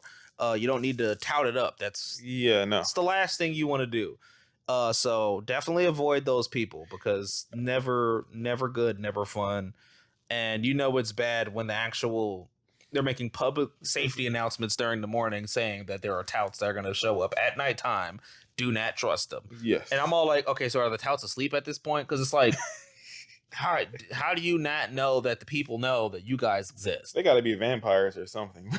S1: You don't need to tout it up. It's the last thing you want to do. So definitely avoid those people because never good, never fun. And it's bad when they're making public safety announcements during the morning saying that there are touts that are going to show up at nighttime. Do not trust them.
S2: Yes.
S1: And I'm all like, okay, so are the touts asleep at this point? Because it's like, how do you not know that the people know that you guys exist?
S2: They got to be vampires or something.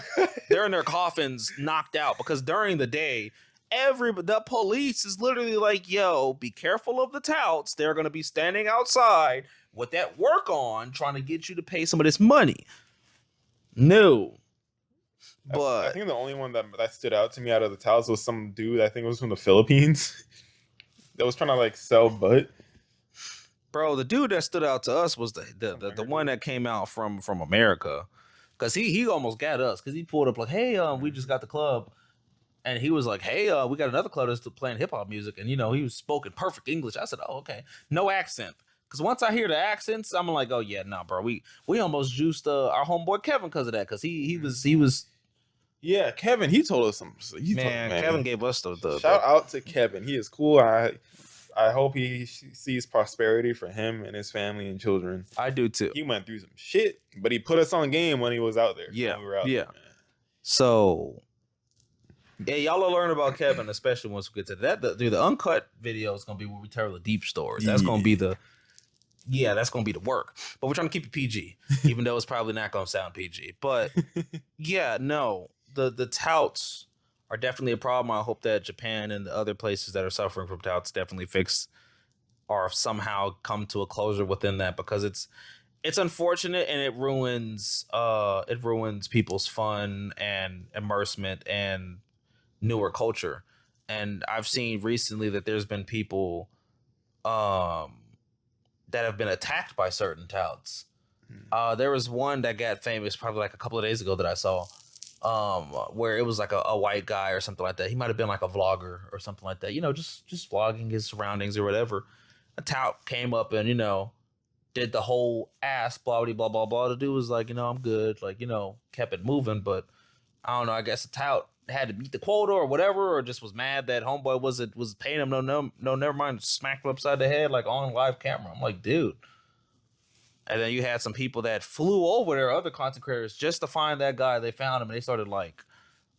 S1: They're in their coffins knocked out because during the day, the police is literally like, yo, be careful of the touts. They're going to be standing outside with that work on trying to get you to pay some of this money. No. But
S2: I think the only one that stood out to me out of the touts was some dude, I think it was from the Philippines, that was trying to like sell butt.
S1: Bro, the dude that stood out to us was the one that came out from America. Because he almost got us. Because he pulled up like, hey, we just got the club. And he was like, hey, we got another club that's playing hip-hop music. And, he was spoken perfect English. I said, oh, okay. No accent. Because once I hear the accents, I'm like, oh, yeah, nah, bro. We almost juiced our homeboy Kevin because of that. Because he was...
S2: Yeah, Kevin, he told us some.
S1: Man, Kevin gave us the
S2: shout out to Kevin. He is cool. I hope he sees prosperity for him and his family and children.
S1: I do too.
S2: He went through some shit, but he put us on game when he was out there.
S1: Yeah,
S2: we were out
S1: yeah.
S2: There,
S1: so, yeah, y'all will learn about Kevin, especially once we get to that. The uncut video is gonna be where we tell the deep stories. That's gonna be that's gonna be the work. But we're trying to keep it PG, even though it's probably not gonna sound PG. But yeah, no. The touts are definitely a problem. I hope that Japan and the other places that are suffering from touts definitely fix or somehow come to a closure within that, because it's unfortunate and it ruins people's fun and immersement and newer culture. And I've seen recently that there's been people that have been attacked by certain touts. There was one that got famous probably like a couple of days ago that I saw. Where it was like a white guy or something like that. He might have been like a vlogger or something like that. Just vlogging his surroundings or whatever. A tout came up and, did the whole ass blah, blah, blah, blah. The dude was like, I'm good. Like, kept it moving. But I don't know. I guess the tout had to meet the quota or whatever, or just was mad that homeboy was paying him no, never mind. Smacked him upside the head, like on live camera. I'm like, dude. And then you had some people that flew over there, other content creators, just to find that guy. They found him and they started like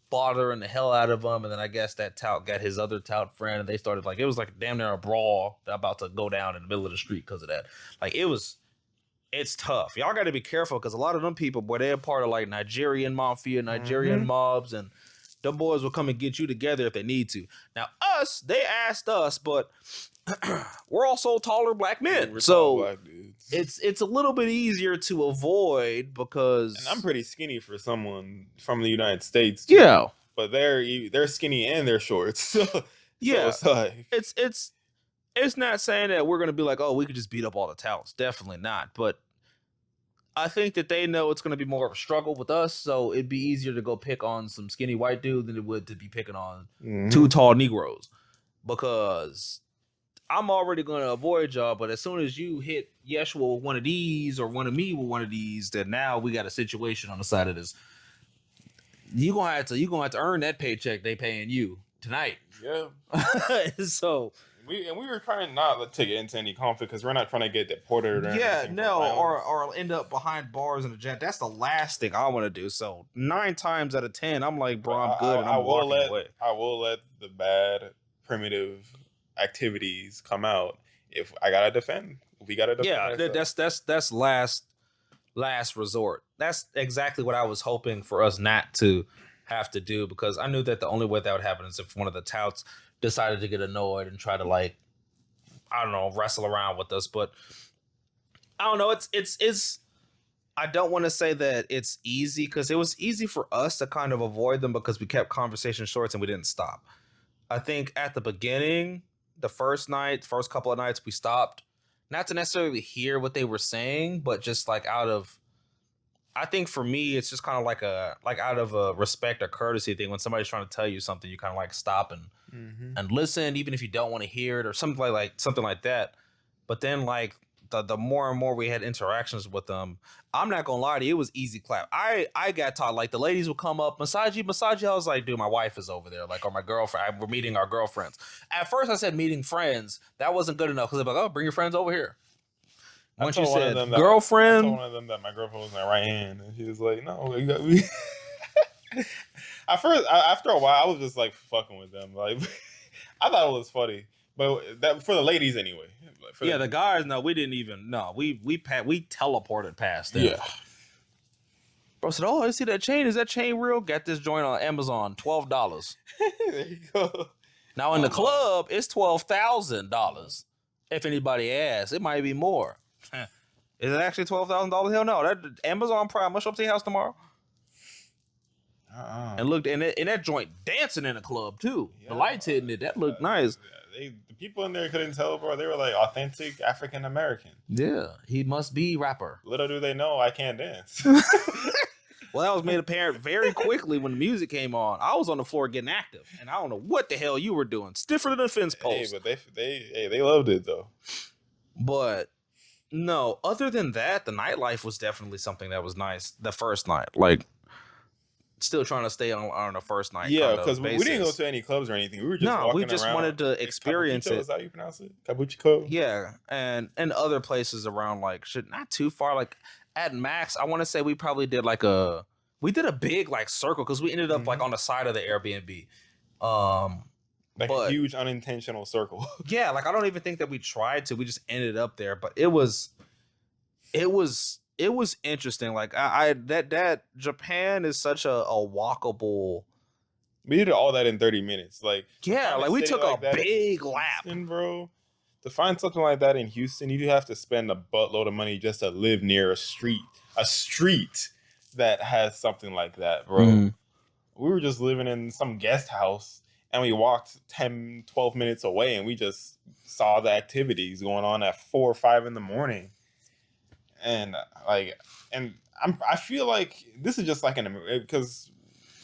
S1: bothering the hell out of him. And then I guess that tout got his other tout friend, and they started like, it was like damn near a brawl about to go down in the middle of the street because of that. Like it's tough. Y'all got to be careful because a lot of them people, boy, they're part of like Nigerian mafia, Nigerian mobs, and them boys will come and get you together if they need to. Now they asked us, but we're also taller black men, so black dudes. It's a little bit easier to avoid because
S2: and I'm pretty skinny for someone from the United States.
S1: Yeah,
S2: but they're skinny and they're short. So
S1: yeah,
S2: so it's like
S1: it's not saying that we're gonna be like, oh, we could just beat up all the touts. Definitely not. But I think that they know it's gonna be more of a struggle with us, so it'd be easier to go pick on some skinny white dude than it would to be picking on two tall Negroes, because I'm already going to avoid y'all, but as soon as you hit Yeshua with one of these or one of me with one of these, then now we got a situation on the side of this. You're gonna have to earn that paycheck they paying you tonight.
S2: Yeah.
S1: So
S2: we were trying not to get into any conflict because we're not trying to get deported or anything.
S1: Or end up behind bars in a jet. That's the last thing I want to do. So 9 times out of 10, I'm like, bro, I'm good, and I'm walking away.
S2: I will let the bad primitive activities come out if I gotta defend. We gotta defend.
S1: Yeah, that's last resort. That's exactly what I was hoping for us not to have to do, because I knew that the only way that would happen is if one of the touts decided to get annoyed and try to, like, I don't know, wrestle around with us. But I don't know. It's I don't want to say that it's easy, because it was easy for us to kind of avoid them because we kept conversation short and we didn't stop. I think at the beginning, the first couple of nights, we stopped, not to necessarily hear what they were saying, but just like out of I think for me, it's just kind of like out of a respect or courtesy thing. When somebody's trying to tell you something, you kind of like stop and listen, even if you don't want to hear it or something like that. But then like the more and more we had interactions with them, I'm not gonna lie to you, it was easy clap. I got taught, like, the ladies would come up, massage you. I was like, dude, my wife is over there, like, or my girlfriend. We're meeting our girlfriends. At first, I said meeting friends. That wasn't good enough because they're like, oh, bring your friends over here. Once you said girlfriend,
S2: I told one of them that my girlfriend was my right hand, and she was like, "No, you got me." At first, after a while, I was just like fucking with them. Like, I thought it was funny, but that for the ladies anyway.
S1: The guys, no, we didn't even. No, we teleported past them.
S2: Yeah.
S1: Bro said, "Oh, I see that chain. Is that chain real? Got this joint on Amazon, $12."
S2: There you go.
S1: Now in the club, it's $12,000. If anybody asks, it might be more. Is it actually $12,000? Hell no. That Amazon Prime. I'll show up to your house tomorrow. And looked, and that joint dancing in the club too. Yeah. The lights hitting it. That looked nice.
S2: The people in there couldn't tell, bro. They were like authentic African American.
S1: Yeah, he must be rapper.
S2: Little do they know, I can't dance.
S1: Well, that was made apparent very quickly when the music came on. I was on the floor getting active, and I don't know what the hell you were doing. Stiffer than a fence post.
S2: Hey, but they loved it though.
S1: But no, other than that, the nightlife was definitely something that was nice. The first night, like, still trying to stay on the first night.
S2: Yeah, because we didn't go to any clubs or anything. We were just
S1: we just wanted to experience it.
S2: Is that how you pronounce it? Kabuchiko?
S1: Yeah, and other places around, like, not too far. Like at max, I want to say we probably did we did a big like circle because we ended up like on the side of the Airbnb.
S2: Like a huge unintentional circle.
S1: Yeah, like I don't even think that we tried to. We just ended up there, but it was interesting. Like that Japan is such a walkable.
S2: We did all that in 30 minutes. Like,
S1: yeah, like we took like a big lap,
S2: bro. To find something like that in Houston, you do have to spend a buttload of money just to live near a street that has something like that, bro. Mm. We were just living in some guest house. And we walked 10, 12 minutes away, and we just saw the activities going on at 4 or 5 in the morning. And I feel like this is just like because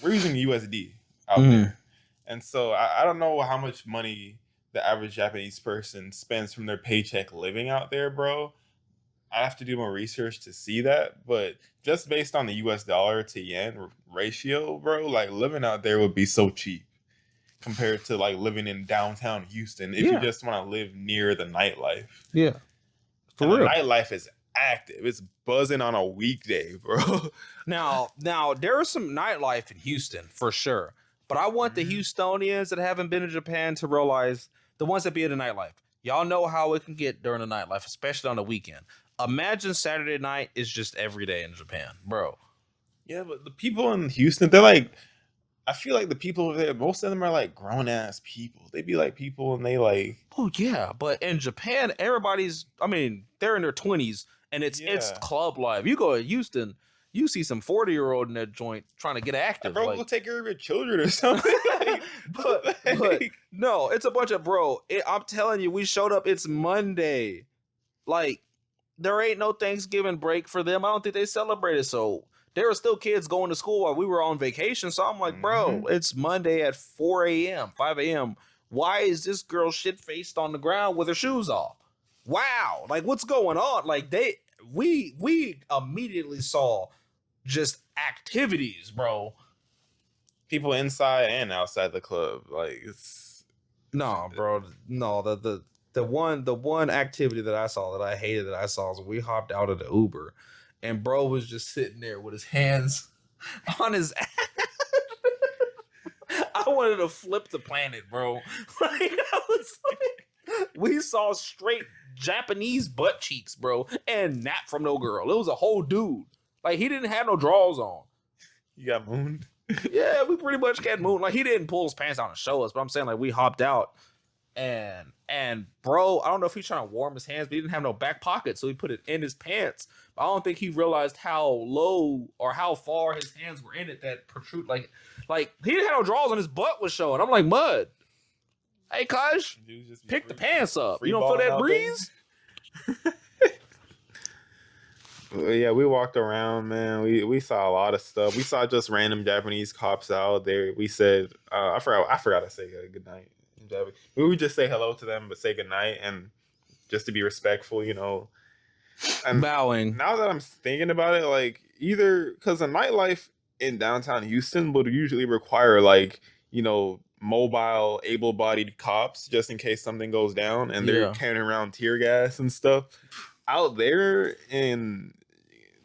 S2: we're using USD out there, and so I don't know how much money the average Japanese person spends from their paycheck living out there, bro. I have to do more research to see that, but just based on the US dollar to yen ratio, bro, like living out there would be so cheap compared to like living in downtown Houston if you just want to live near the nightlife. Yeah. For real. The nightlife is active. It's buzzing on a weekday, bro.
S1: Now there is some nightlife in Houston for sure. But I want the Houstonians that haven't been to Japan to realize, the ones that be in the nightlife, y'all know how it can get during the nightlife, especially on the weekend. Imagine Saturday night is just every day in Japan, bro.
S2: Yeah, but the people in Houston, they're like, I feel like the people over there, most of them are like grown ass people. They be like people and they like.
S1: Oh yeah, but in Japan, they're in their 20s and it's club life. You go to Houston, you see some 40-year-old in that joint trying to get active.
S2: Bro, go take care of your children or something.
S1: but no, it's a bunch of I'm telling you, we showed up. It's Monday, like there ain't no Thanksgiving break for them. I don't think they celebrated so. There were still kids going to school while we were on vacation. So I'm like, bro, it's Monday at 4 a.m., 5 a.m. Why is this girl shit-faced on the ground with her shoes off? Wow. Like, what's going on? Like, we immediately saw just activities, bro.
S2: People inside and outside the club. Like, it's...
S1: No, bro. No, the one activity that I saw that I hated that I saw was we hopped out of the Uber. And bro was just sitting there with his hands on his ass. I wanted to flip the planet, bro. Like, we saw straight Japanese butt cheeks, bro, and not from no girl. It was a whole dude. Like, he didn't have no drawers on.
S2: You got mooned?
S1: Yeah, we pretty much got mooned. Like, he didn't pull his pants down and show us, but I'm saying, like, we hopped out. And bro, I don't know if he's trying to warm his hands, but he didn't have no back pocket, so he put it in his pants. But I don't think he realized how low or how far his hands were in it that protrude. Like he didn't have no drawers on, his butt was showing. I'm like, Mud, hey, Kaj, pick the pants up. You don't feel that breeze?
S2: Yeah, we walked around, man. We saw a lot of stuff. We saw just random Japanese cops out there. We said, I forgot to say good night in Japanese. We would just say hello to them, but say good night, and just to be respectful, you know. And
S1: bowing.
S2: Now that I'm thinking about it, like either because the nightlife in downtown Houston would usually require like, you know, mobile, able-bodied cops just in case something goes down, and they're carrying around tear gas and stuff. Out there in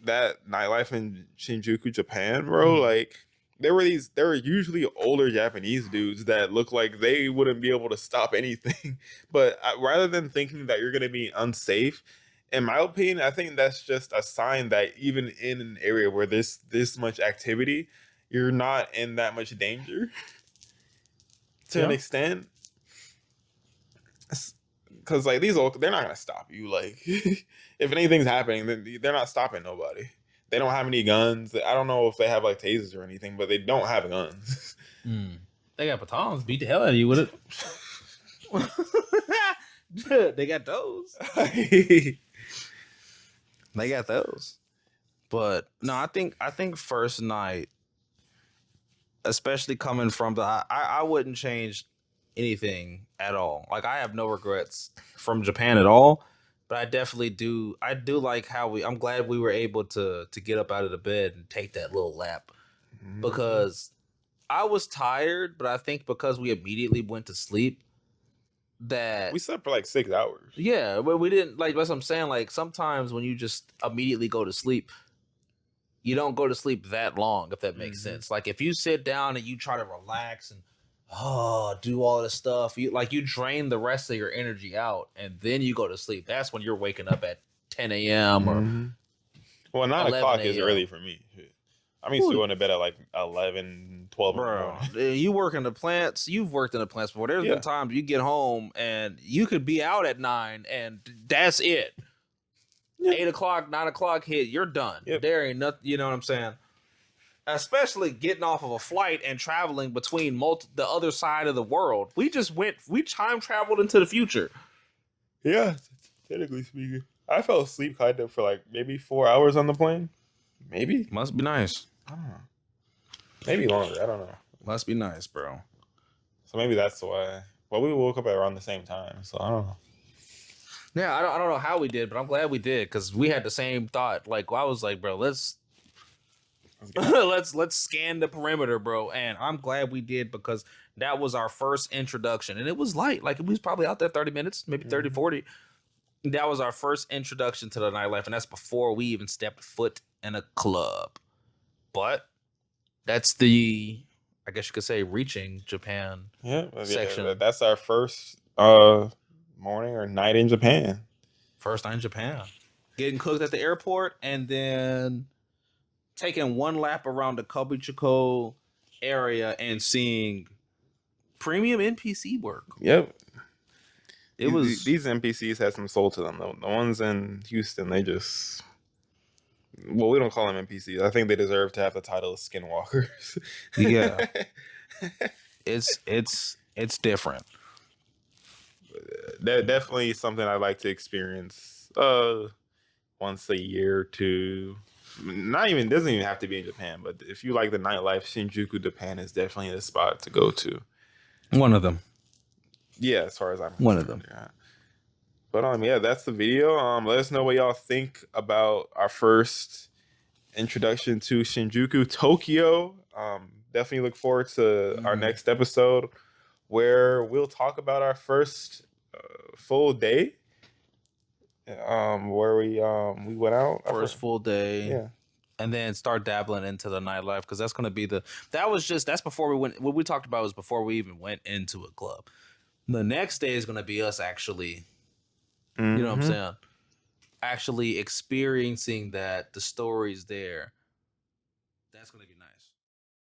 S2: that nightlife in Shinjuku, Japan, bro, like there were usually older Japanese dudes that look like they wouldn't be able to stop anything. But rather than thinking that you're gonna be unsafe, in my opinion, I think that's just a sign that even in an area where there's this much activity, you're not in that much danger to an extent. Because like they're not gonna stop you. Like if anything's happening, then they're not stopping nobody. They don't have any guns. I don't know if they have like tasers or anything, but they don't have guns.
S1: They got batons. Beat the hell out of you with it. They got those. They got those. But no, I think first night, especially coming from I wouldn't change anything at all. Like I have no regrets from Japan at all, but I definitely do. I do like how I'm glad we were able to get up out of the bed and take that little lap, because I was tired, but I think because we immediately went to sleep, that
S2: we slept for like 6 hours.
S1: Yeah, but we didn't, like, that's what I'm saying. Like sometimes when you just immediately go to sleep, you don't go to sleep that long, if that makes sense. Like if you sit down and you try to relax and do all this stuff, you drain the rest of your energy out, and then you go to sleep. That's when you're waking up at 10 a.m. or
S2: well, 9 o'clock is early for me. I'm used to going to bed at like 11, 12 in the morning.
S1: You work in the plants. You've worked in the plants before. There's been times you get home and you could be out at 9 and that's it. 8 o'clock, 9 o'clock hit, you're done. There ain't nothing, you know what I'm saying? Especially getting off of a flight and traveling between the other side of the world. We time traveled into the future.
S2: Yeah, technically speaking. I fell asleep kind of for like maybe 4 hours on the plane. Maybe.
S1: Must be nice.
S2: I don't know. Maybe longer. I don't know.
S1: Must be nice, bro.
S2: So maybe that's why. Well, we woke up at around the same time, so I don't know.
S1: Yeah, I don't know how we did, but I'm glad we did, because we had the same thought. Like I was like, bro, let's scan the perimeter, bro. And I'm glad we did, because that was our first introduction, and it was light. Like we was probably out there 30 minutes, maybe 30, 40. That was our first introduction to the nightlife, and that's before we even stepped foot in a club. But that's the, I guess you could say, reaching Japan section.
S2: Yeah, that's our first morning or night in Japan.
S1: First night in Japan. Getting cooked at the airport, and then taking one lap around the Kabukicho area and seeing premium NPC work.
S2: Yep. These NPCs had some soul to them, though. The ones in Houston, they just... Well, we don't call them NPCs. I think they deserve to have the title of skinwalkers.
S1: Yeah. It's different.
S2: Definitely something I'd like to experience once a year or two. Doesn't even have to be in Japan, but if you like the nightlife, Shinjuku, Japan is definitely the spot to go to.
S1: One of them.
S2: Yeah, as far as I'm concerned.
S1: One of them.
S2: Yeah. But yeah, that's the video. Let us know what y'all think about our first introduction to Shinjuku, Tokyo. Definitely look forward to our next episode, where we'll talk about our first full day. Where we went out.
S1: First full day.
S2: Yeah.
S1: And then start dabbling into the nightlife, because that's going to be that's before we went. What we talked about was before we even went into a club. The next day is going to be us actually, you know what I'm saying? Actually experiencing the stories there. That's going to be